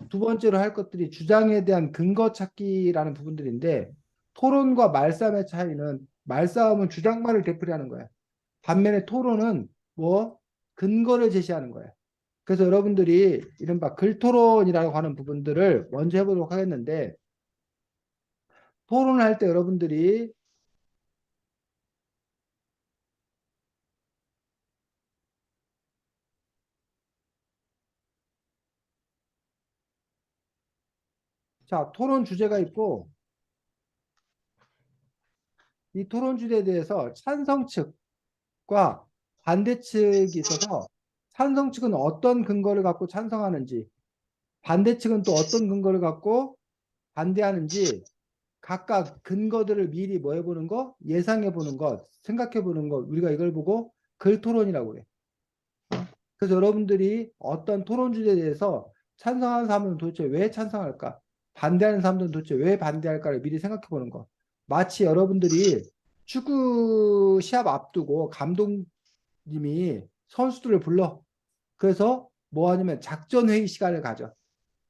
두 번째로 할 것들이 주장에 대한 근거 찾기라는 부분들인데 토론과 말싸움의 차이는 말싸움은 주장만을 되풀이하는 거야. 반면에 토론은 뭐 근거를 제시하는 거야. 그래서 여러분들이 이른바 글토론이라고 하는 부분들을 먼저 해보도록 하겠는데 토론을 할 때 여러분들이 자, 토론 주제가 있고 이 토론 주제에 대해서 찬성 측과 반대 측이 있어서 찬성 측은 어떤 근거를 갖고 찬성하는지 반대 측은 또 어떤 근거를 갖고 반대하는지 각각 근거들을 미리 뭐 해보는 거? 예상해보는 것, 생각해보는 것. 우리가 이걸 보고 글토론이라고 그래. 그래서 여러분들이 어떤 토론 주제에 대해서 찬성하는 사람들은 도대체 왜 찬성할까? 반대하는 사람들은 도대체 왜 반대할까를 미리 생각해보는 거. 마치 여러분들이 축구 시합 앞두고 감독님이 선수들을 불러. 그래서 뭐 하냐면 작전 회의 시간을 가져.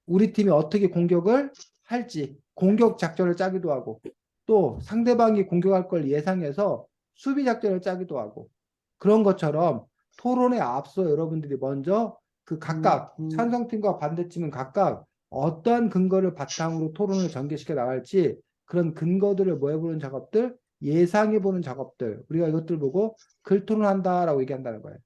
우리 팀이 어떻게 공격을 할지 공격 작전을 짜기도 하고 또 상대방이 공격할 걸 예상해서 수비 작전을 짜기도 하고 그런 것처럼 토론에 앞서 여러분들이 먼저 그 각각 찬성팀과 반대팀은 각각 어떠한 근거를 바탕으로 토론을 전개시켜 나갈지 그런 근거들을 뭐 해보는 작업들 예상해보는 작업들 우리가 이것들 보고 글토론한다라고 얘기한다는 거예요.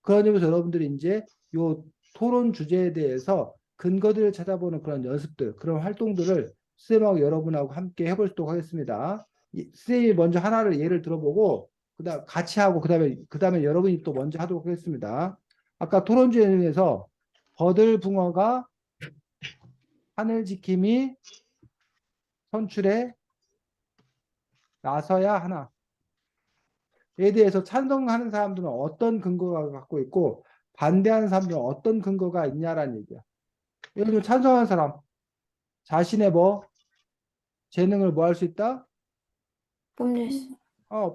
그런 점에서 여러분들이 이제 요 토론 주제에 대해서 근거들을 찾아보는 그런 연습들, 그런 활동들을 쌤하고 여러분하고 함께 해보도록 하겠습니다. 쌤이 먼저 하나를 예를 들어보고, 그다음 같이 하고, 그다음에 여러분이 또 먼저 하도록 하겠습니다. 아까 토론 주제에서 버들붕어가 하늘 지킴이 선출에 나서야 하나. 에 대해서 찬성하는 사람들은 어떤 근거가 갖고 있고 반대하는 사람들은 어떤 근거가 있냐라는 얘기야. 예를 들면 찬성하는 사람 자신의 뭐 재능을 뭐 할 수 있다? 뽐낼 수.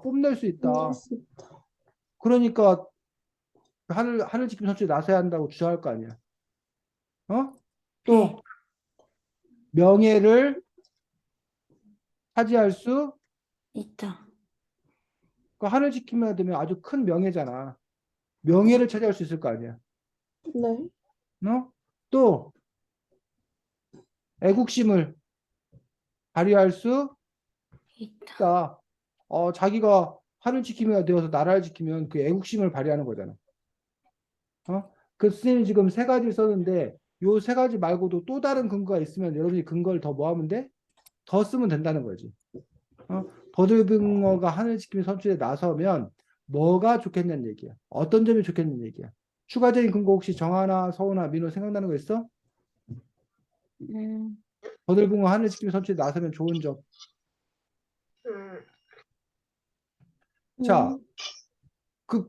뽐낼 수 있다. 그러니까 하늘 지킴 선출에 나서야 한다고 주장할 거 아니야. 또 명예를 차지할 수 있다. 그 하늘 지키면 되면 아주 큰 명예잖아. 명예를 차지할 수 있을 거 아니야. 네. 또 애국심을 발휘할 수 있다. 있다. 자기가 하늘 지킴이가 되어서 나라를 지키면 그 애국심을 발휘하는 거잖아. 그 선생님이 지금 세 가지를 썼는데 요 세 가지 말고도 또 다른 근거가 있으면 여러분이 근거를 더 뭐 하면 돼? 더 쓰면 된다는 거지. 버들붕어가 하늘 지킴이 선출에 나서면 뭐가 좋겠냐는 얘기야. 어떤 점이 좋겠냐는 얘기야. 추가적인 근거 혹시 정하나 서우나 민호 생각나는 거 있어? 버들붕어 하늘 지킴이 선출에 나서면 좋은 점. 자,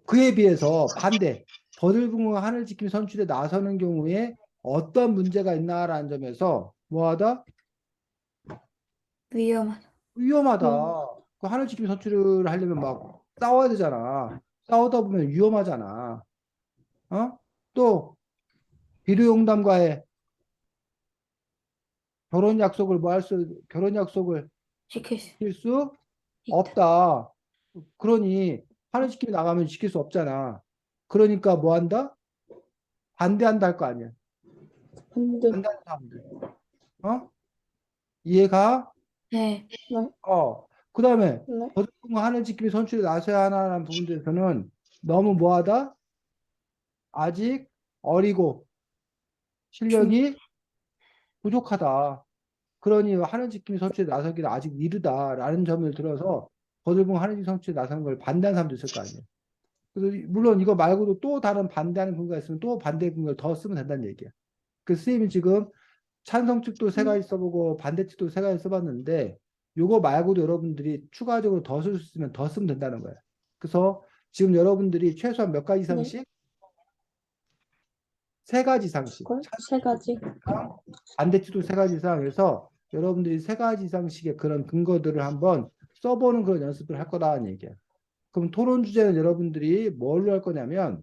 그에 비해서 반대. 버들붕어가 하늘 지킴이 선출에 나서는 경우에 어떤 문제가 있나라는 점에서 뭐하다? 위험하다. 위험하다. 그 하늘 지킴이 선출을 하려면 막 싸워야 되잖아. 싸우다 보면 위험하잖아. 또 비료용담과의 결혼 약속을 지킬 수 지킬 수 있다. 없다. 그러니 하늘 지킴이 나가면 지킬 수 없잖아. 그러니까 뭐 한다? 반대한다 할 거 아니야. 반대하는 사람들. 이해가? 네. 그 다음에 네. 버들붕어 하늘 지킴이 선출에 나서야 하나라는 부분들에서는 너무 뭐하다? 아직 어리고 실력이 부족하다. 그러니 하늘 지킴이 선출에 나서기는 아직 이르다라는 점을 들어서 버들붕어 하늘 지킴이 선출에 나서는 걸 반대하는 사람도 있을 거 아니에요. 그래서 물론 이거 말고도 또 다른 반대하는 근거가 있으면 또 반대 근거를 더 쓰면 된다는 얘기야. 그 선생님이 지금 찬성 측도 세 가지 써보고 반대 측도 세 가지 써봤는데 요거 말고도 여러분들이 추가적으로 더 쓸 수 있으면 더 쓰면 된다는 거예요. 그래서 지금 여러분들이 최소한 몇 가지 이상씩? 세 가지 이상씩. 그걸 세 가지. 반대 측도 세 가지 이상 해서 여러분들이 세 가지 이상씩의 그런 근거들을 한번 써보는 그런 연습을 할 거다는 얘기야. 그럼 토론 주제는 여러분들이 뭘로 할 거냐면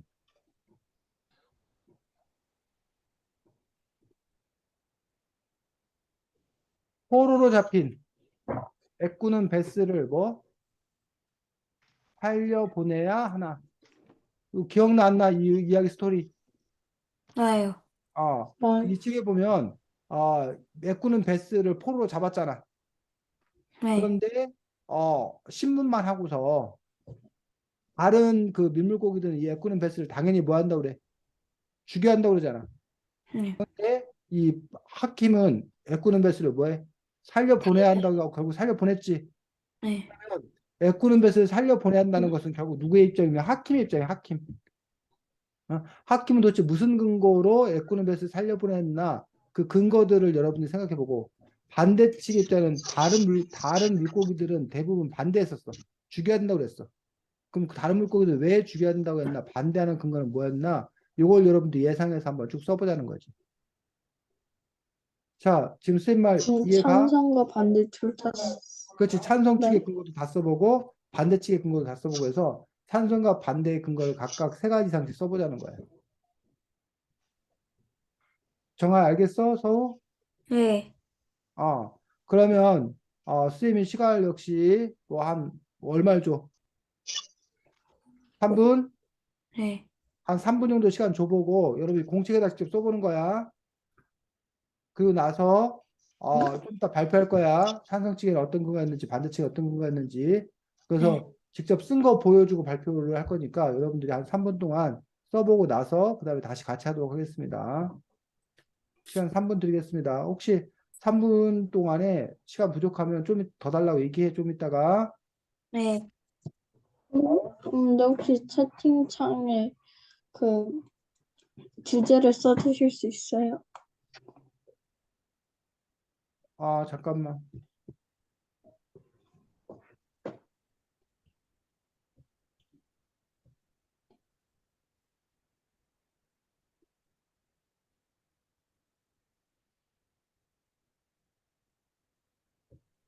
포로로 잡힌 애꾸는 베스를 뭐 살려보내야 하나. 이거 기억나 안 나? 이 이야기 스토리. 나요. 네. 이 책에 보면 애꾸는 베스를 포로로 잡았잖아. 네. 그런데 신문만 하고서 다른 그 민물고기들은 이 애꾸는 베스를 당연히 뭐 한다고 그래? 죽여 한다고 그러잖아. 네. 근데 이 하킴은 애꾸는 베스를 뭐해? 살려 보내야 한다고 하고 결국 살려 보냈지. 네. 애꾸는 베스를 살려 보내야 한다는 것은 결국 누구의 입장이냐? 하킴의 입장이야. 하킴. 하킴은 도대체 무슨 근거로 애꾸는 베스를 살려 보냈나? 그 근거들을 여러분들이 생각해보고 반대 측의 입장은 다른 물고기들은 대부분 반대했었어. 죽여야 된다고 그랬어. 그럼 그 다른 물고기들 왜 죽여야 된다고 했나? 반대하는 근거는 뭐였나? 이걸 여러분들 예상해서 한번 쭉 써보자는 거지. 자, 지금 선생님 말 이해가? 찬성과 반대 둘다 그렇지. 찬성 네. 측의 근거도 다 써보고 반대 측의 근거도 다 써보고 해서 찬성과 반대의 근거를 각각 세 가지 이상씩 써보자는 거야. 정말 알겠어, 서우? 네. 그러면 선생님이 시간 역시 뭐 한 얼마 줘? 3분? 네. 한 3분 정도 시간 줘보고 여러분이 공책에다 직접 써보는 거야. 그리고 나서 좀 이따 발표할 거야. 찬성 측에는 어떤 근거가 있는지 반대 측에 어떤 근거가 있는지. 그래서 직접 쓴 거 보여주고 발표를 할 거니까 여러분들이 한 3분 동안 써보고 나서 그 다음에 다시 같이 하도록 하겠습니다. 시간 3분 드리겠습니다. 혹시 3분 동안에 시간 부족하면 좀 더 달라고 얘기해. 좀 이따가. 네. 근데 혹시 채팅창에 그 주제를 써주실 수 있어요? 잠깐만.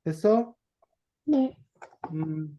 됐어? 네. 음,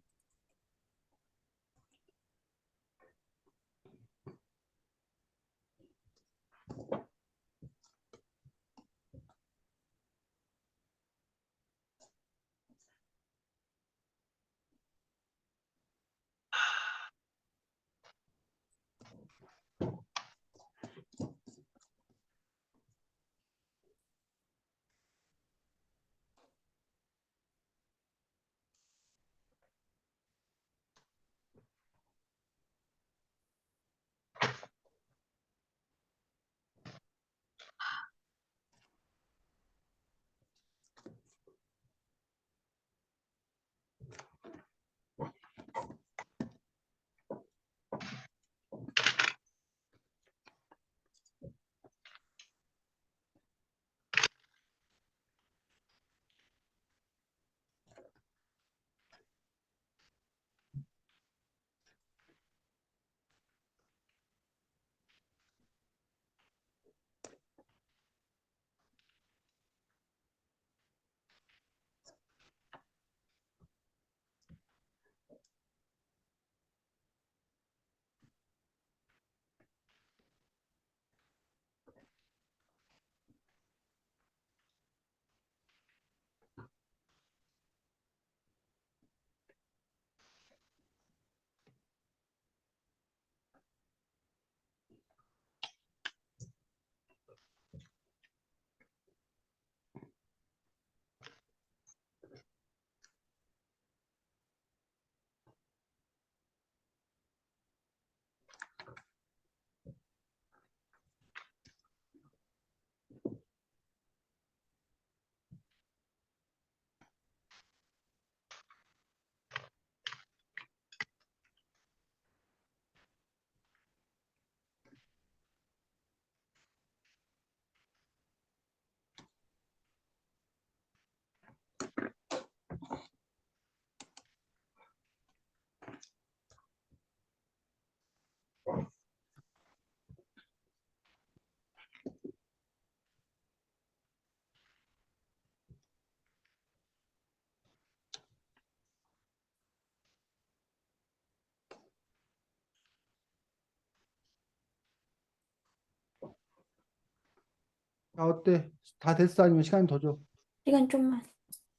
자, 어때? 다 됐어? 아니면 시간 더 줘? 시간 좀만.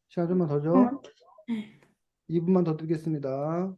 시간 좀만 더 줘? 잠깐만. 네. 2분만 더 드리겠습니다.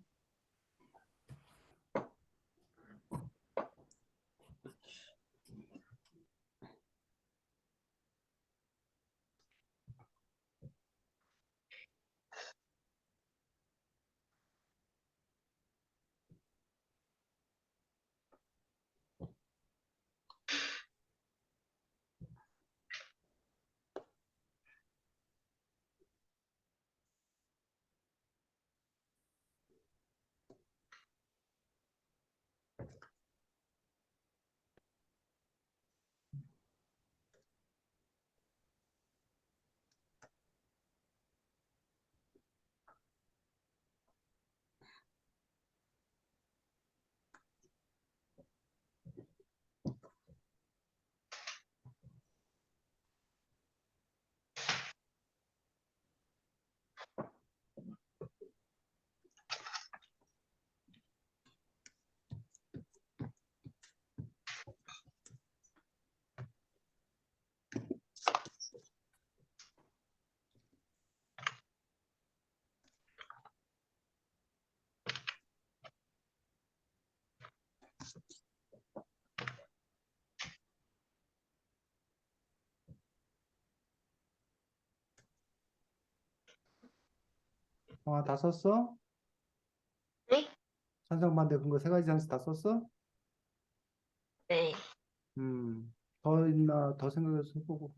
다 썼어? 네? 찬성, 반대, 근거 세 가지 상식 다 썼어? 네. 더 있나? 더 생각해서 해보고.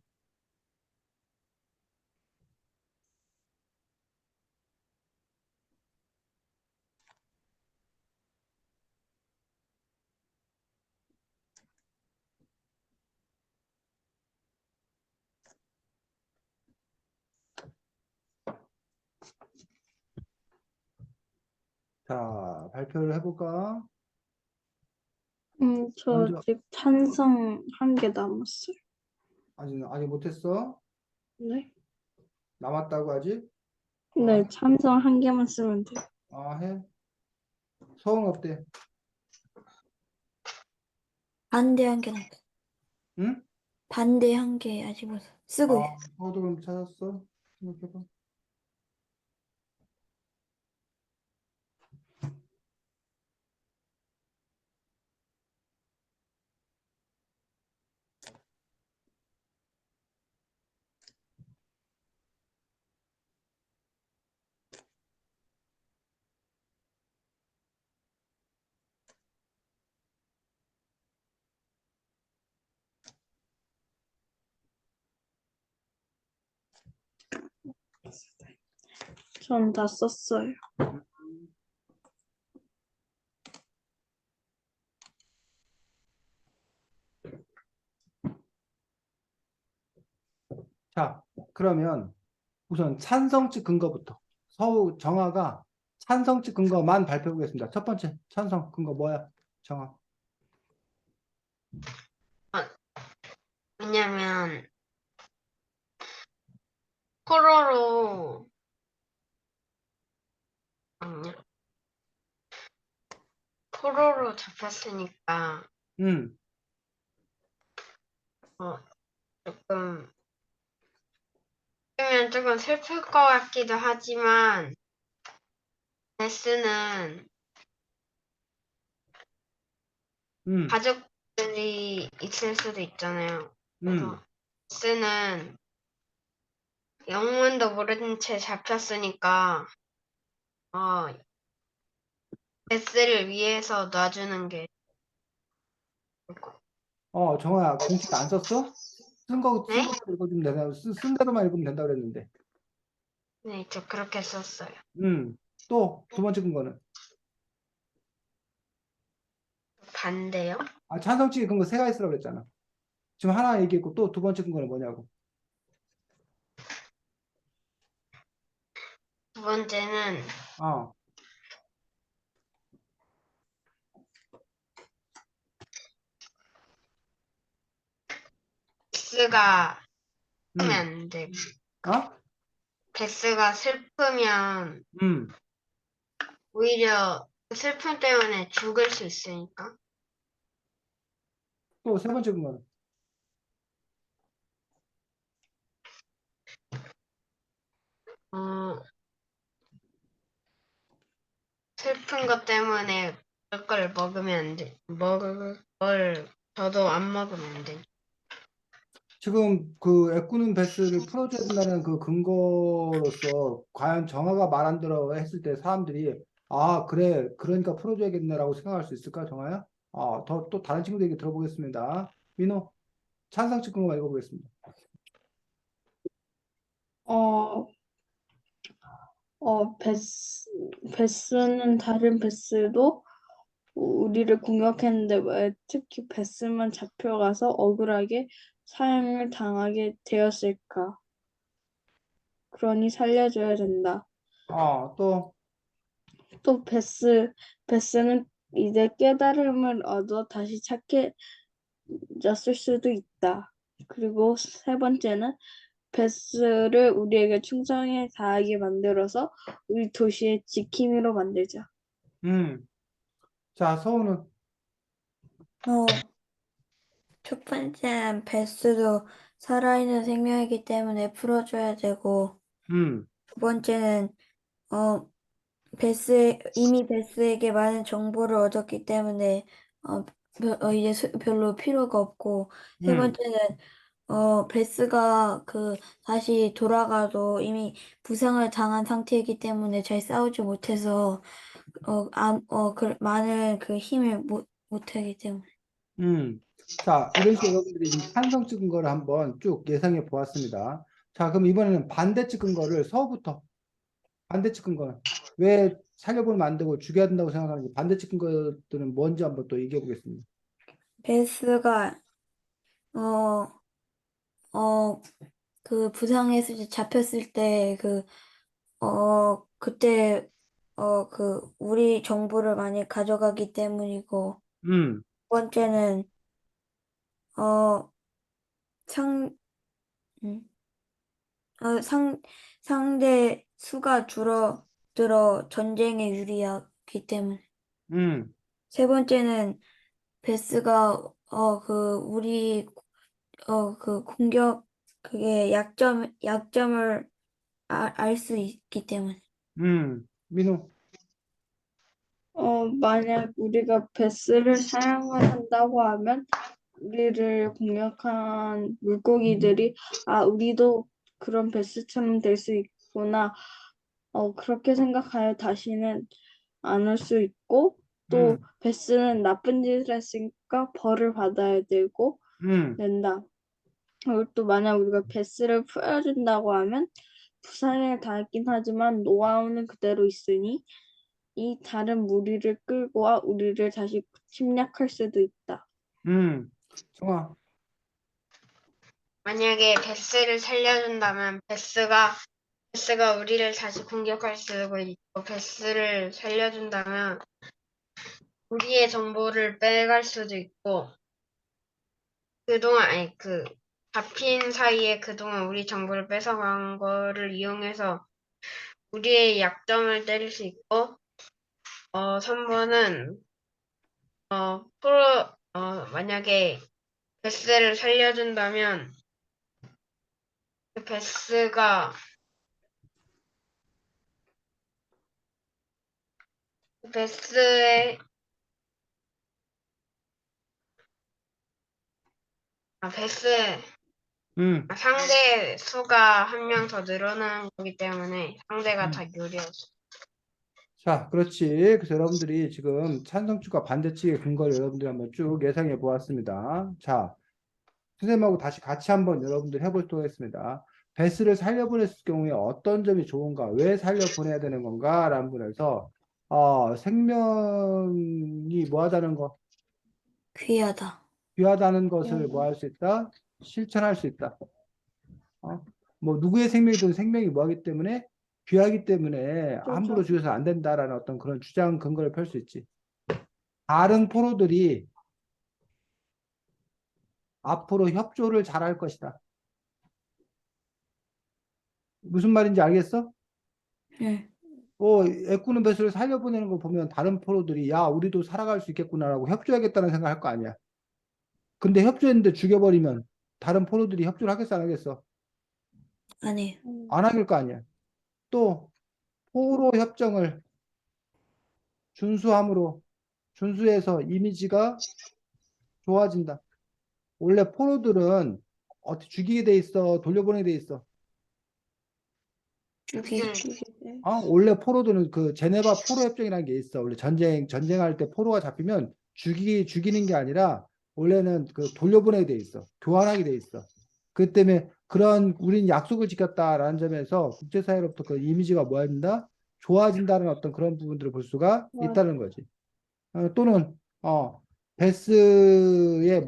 자, 발표를 해볼까? 저 먼저, 아직 찬성 한 개 남았어요. 아직 못했어? 네? 남았다고 아직? 네, 찬성 한 개만 쓰면 돼요. 해. 서운 어때? 반대 한 개 남았어. 응? 반대 한 개 아직 못 쓰고 있어. 서도 그럼 찾았어? 생각해봐. 전 다 썼어요. 자, 그러면 우선 찬성측 근거부터. 정화가 찬성측 근거만 발표해 보겠습니다. 첫 번째, 찬성 근거 뭐야? 정화. 왜냐면 포로로 아니야. 포로로 잡혔으니까 음, 조금 그러면 조금 슬플 것 같기도 하지만 베스는 음, 가족들이 있을 수도 있잖아요. 음. 그래서 베스는 영문도 모른 채 잡혔으니까 어, 베스를 위해서 놔주는 게 좋을 것 같아요. 정화야, 공책 안 썼어? 쓴 네? 거만 읽어주면 되나? 쓴 대로만 읽으면 된다 그랬는데. 네, 저 그렇게 썼어요. 또 두 번째 근거는? 반대요? 찬성측 근거 세 가지 쓰라고 그랬잖아. 지금 하나 얘기했고 또 두 번째 근거는 뭐냐고. 두 번째는 어, 베스가 슬프면 음, 안 돼. 어? 베스가 슬프면 음. 오히려 그 슬픔 때문에 죽을 수 있으니까. 또 세 번째 근거는? 어, 슬픈 것 때문에 먹을 걸 먹으면 안 돼. 먹을 걸 저도 안 먹으면 안 돼. 지금 그 애꾸는 베스를 풀어줘야 된다는 그 근거로서 과연 정아가 말한 대로 했을 때 사람들이 아, 그래. 그러니까 풀어줘야겠네라고 생각할 수 있을까, 정아야? 또 다른 친구들 얘기 들어보겠습니다. 민호, 찬성 측근거 읽어보겠습니다. 어, 베스는 다른 베스도 우리를 공격했는데 왜 특히 베스만 잡혀가서 억울하게 사형을 당하게 되었을까? 그러니 살려줘야 된다. 또, 또 베스는 이제 깨달음을 얻어 다시 착해졌을 수도 있다. 그리고 세 번째는 베스를 우리에게 충성에 다하게 만들어서 우리 도시의 지킴이로 만들자. 자, 서우는, 첫 번째는 베스도 살아있는 생명이기 때문에 풀어줘야 되고, 음, 두 번째는, 어, 이미 베스에게 많은 정보를 얻었기 때문에, 이제 별로 필요가 없고, 세 음, 번째는, 베스가 다시 돌아가도 이미 부상을 당한 상태이기 때문에 잘 싸우지 못해서, 많은 힘을 못하기 때문에. 자, 이런 식으로 여러분들이 지금 찬성 찍은 거를 한번 쭉 예상해 보았습니다. 자, 그럼 이번에는 반대 찍은 거를 서부터 반대 찍은 거는 왜 살려보면 안 되고 죽여야 된다고 생각하는지 반대 찍은 것들은 뭔지 한번 또 얘기해 보겠습니다. 베스가, 어, 부상했을 때 잡혔을 때, 그때, 우리 정보를 많이 가져가기 때문이고, 음, 두 번째는, 어, 상, 음, 상대 수가 줄어들어 전쟁에 유리하기 때문에. 음, 세 번째는, 베스가, 우리, 공격, 약점을 알 수 있기 때문에. 민호, 만약 우리가 베스를 사용을 한다고 하면 우리를 공격한 물고기들이 우리도 그런 베스처럼 될 수 있구나. 그렇게 생각하여 다시는 안 올 수 있고 또 음, 베스는 나쁜 짓을 했으니까 벌을 받아야 되고 음, 된다. 그리고 또 만약 우리가 베스를 풀어준다고 하면 부상을 당했긴 하지만 노하우는 그대로 있으니 이 다른 무리를 끌고 와 우리를 다시 침략할 수도 있다. 정아, 만약에 베스를 살려준다면 베스가 우리를 다시 공격할 수도 있고 베스를 살려준다면 우리의 정보를 빼갈 수도 있고 그동안 아니 잡힌 사이에 그동안 우리 정보를 뺏어간 거를 이용해서 우리의 약점을 때릴 수 있고 3번은 만약에 베스를 살려준다면 그 베스의 베스의 음, 상대 수가 한 명 더 늘어나는 거기 때문에 상대가 더 유리하죠. 자, 그렇지. 그래서 여러분들이 지금 찬성측과 반대측의 근거를 여러분들이 한번 쭉 예상해 보았습니다. 자, 선생님하고 다시 같이 한번 여러분들 해보도록 하겠습니다. 베스를 살려보냈을 경우에 어떤 점이 좋은가? 왜 살려보내야 되는 건가? 라는 분에서 생명이 뭐하다는 거? 귀하다. 귀하다는 것을 뭐 할 수 있다? 실천할 수 있다. 뭐 누구의 생명이든 생명이 뭐하기 때문에 귀하기 때문에 함부로 그렇죠. 죽여서 안 된다라는 어떤 그런 주장 근거를 펼 수 있지. 다른 포로들이 앞으로 협조를 잘할 것이다. 무슨 말인지 알겠어? 응. 애꾸는 뱃을 살려보내는 거 보면 다른 포로들이 야, 우리도 살아갈 수 있겠구나라고 협조하겠다는 생각할 거 아니야. 근데 협조했는데 죽여버리면 다른 포로들이 협조를 하겠어, 안 하겠어? 아니에요. 안 하길 거 아니야. 또 포로 협정을 준수해서 이미지가 좋아진다. 원래 포로들은 어떻게 죽이게 돼 있어? 돌려보내게 돼 있어? 죽이. 죽이게. 원래 포로들은 그 제네바 포로 협정이라는 게 있어. 원래 전쟁할 때 포로가 잡히면 죽이는 게 아니라 원래는 그 돌려보내게 돼 있어. 교환하게 돼 있어. 그 때문에 그런 우린 약속을 지켰다라는 점에서 국제사회로부터 그 이미지가 뭐야 된다? 좋아진다는 어떤 그런 부분들을 볼 수가 있다는 거지. 또는 베스의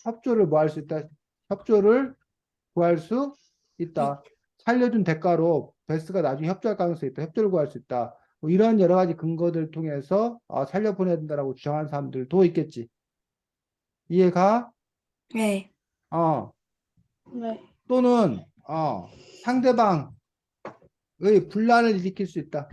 협조를 뭐 할 수 있다? 협조를 구할 수 있다. 살려준 대가로 베스가 나중에 협조할 가능성이 있다. 협조를 구할 수 있다. 뭐 이런 여러 가지 근거들을 통해서 살려보내야 된다라고 주장하는 사람들도 있겠지. 이해가? 네. 네. 또는 상대방의 분란을 일으킬 수 있다.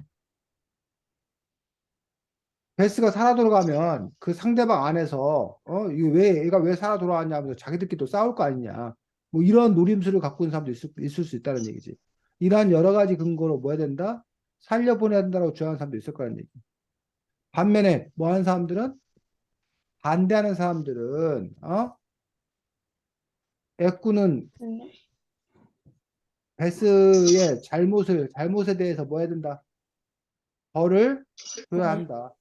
베스가 살아 돌아가면 그 상대방 안에서 이거 얘가 왜 살아 돌아왔냐 하면서 자기들끼리 또 싸울 거 아니냐. 뭐 이런 노림수를 갖고 있는 사람도 있을 수 있다는 얘기지. 이러한 여러 가지 근거로 뭐 해야 된다? 살려보내야 된다고 주장하는 사람도 있을 거라는 얘기. 반면에 뭐 하는 사람들은 반대하는 사람들은 애꾸는 네. 베스의 잘못에 대해서 뭐 해야 된다? 벌을 줘야 네. 한다.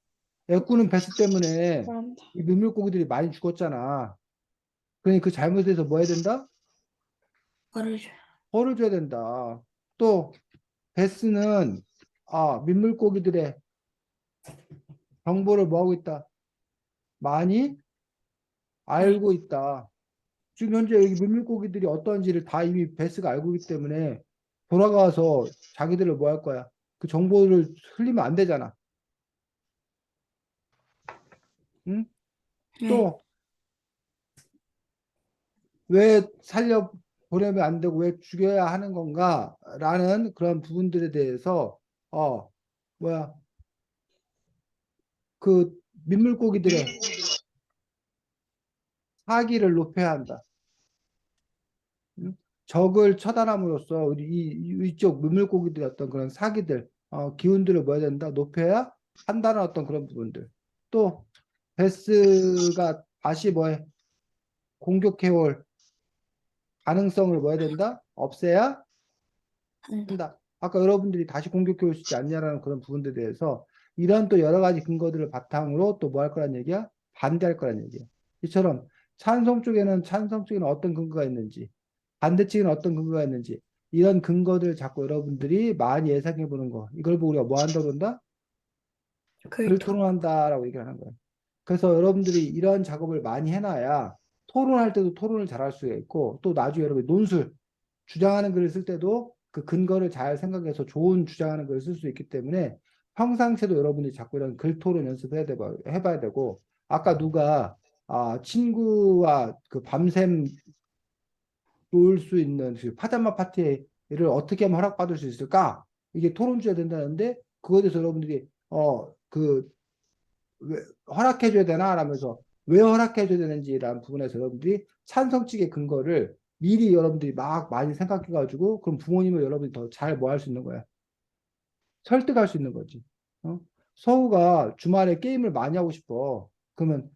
애꾸는 베스 때문에 감사합니다. 이 민물고기들이 많이 죽었잖아. 그러니 그 잘못에 대해서 뭐 해야 된다? 벌을 줘요. 벌을 줘야 된다. 또 베스는 민물고기들의 정보를 뭐 하고 있다? 많이 알고 있다. 지금 현재 여기 민물고기들이 어떤지를 다 이미 베스가 알고 있기 때문에 돌아가서 자기들을 뭐 할 거야? 그 정보를 흘리면 안 되잖아. 응? 네. 또 왜 살려 보내면 안 되고 왜 죽여야 하는 건가? 라는 그런 부분들에 대해서 뭐야? 그 민물고기들의 사기를 높여야 한다. 응? 적을 처단함으로써 우리 이쪽 민물고기들의 어떤 그런 사기들, 기운들을 뭐 해야 된다? 높여야 한다는 어떤 그런 부분들. 또 베스가 다시 뭐해? 공격해올 가능성을 뭐 해야 된다? 없애야 한다. 한다. 아까 여러분들이 다시 공격해 올 수 있지 않냐라는 그런 부분들에 대해서 이런 또 여러 가지 근거들을 바탕으로 또 뭐 할 거란 얘기야? 반대할 거란 얘기야. 이처럼 찬성 쪽에는 어떤 근거가 있는지, 반대 측에는 어떤 근거가 있는지 이런 근거들을 자꾸 여러분들이 많이 예상해 보는 거. 이걸 보고 우리가 뭐 한다고 그런다? 글 글토. 토론한다라고 얘기를 하는 거야. 그래서 여러분들이 이런 작업을 많이 해놔야 토론할 때도 토론을 잘할 수가 있고 또 나중에 여러분 논술 주장하는 글을 쓸 때도 그 근거를 잘 생각해서 좋은 주장하는 글을 쓸 수 있기 때문에 평상시에도 여러분이 자꾸 이런 글 토론 연습해야 되고 해봐야 되고 아까 누가 친구와 그 밤샘 놀 수 있는 그 파자마 파티를 어떻게 하면 허락받을 수 있을까? 이게 토론주야 된다는데 그거에 대해서 여러분들이 왜 허락해줘야 되나? 라면서 왜 허락해줘야 되는지라는 부분에서 여러분들이 찬성측의 근거를 미리 여러분들이 막 많이 생각해가지고 그럼 부모님을 여러분이 더 잘 뭐 할 수 있는 거야? 설득할 수 있는 거지. 서우가 주말에 게임을 많이 하고 싶어. 그러면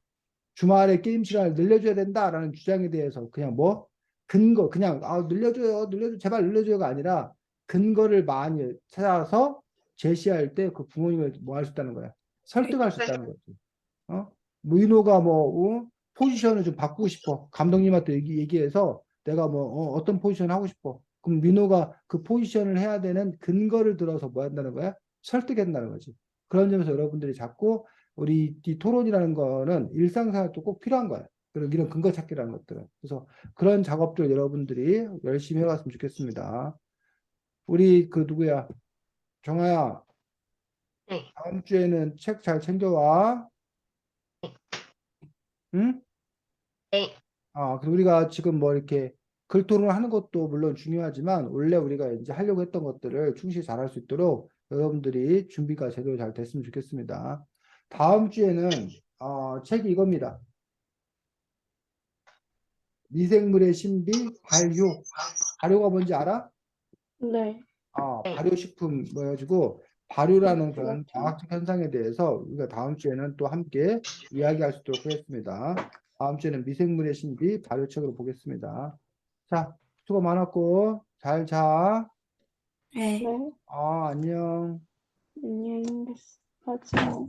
주말에 게임 시간을 늘려줘야 된다라는 주장에 대해서 그냥 뭐 근거 그냥 늘려줘요 제발 늘려줘요가 아니라 근거를 많이 찾아서 제시할 때 그 부모님을 뭐 할 수 있다는 거야 설득할 수 있다는 거지. 민호가 포지션을 좀 바꾸고 싶어 감독님한테 얘기해서 내가 어떤 포지션 하고 싶어 그럼 민호가 그 포지션을 해야 되는 근거를 들어서 뭐 한다는 거야 설득한다는 거지. 그런 점에서 여러분들이 자꾸 우리 이 토론이라는 거는 일상생활도 꼭 필요한 거야. 그리고 이런 근거 찾기라는 것들은. 그래서 그런 작업들 여러분들이 열심히 해왔으면 좋겠습니다. 우리 그 누구야? 정아야, 네. 다음 주에는 책 잘 챙겨와. 응? 네. 그래서 우리가 지금 뭐 이렇게 글 토론을 하는 것도 물론 중요하지만 원래 우리가 이제 하려고 했던 것들을 충실히 잘할 수 있도록 여러분들이 준비가 제대로 잘 됐으면 좋겠습니다. 다음 주에는 책이 이겁니다. 미생물의 신비 발효. 발효가 뭔지 알아? 네. 네. 발효식품 뭐 해가지고 발효라는 그런 그렇죠. 과학적 현상에 대해서 우리가 다음 주에는 또 함께 이야기할 수 있도록 하겠습니다. 다음 주에는 미생물의 신비 발효책으로 보겠습니다. 자, 수고 많았고 잘 자. 네. 네, 안녕. 안녕히 계세요.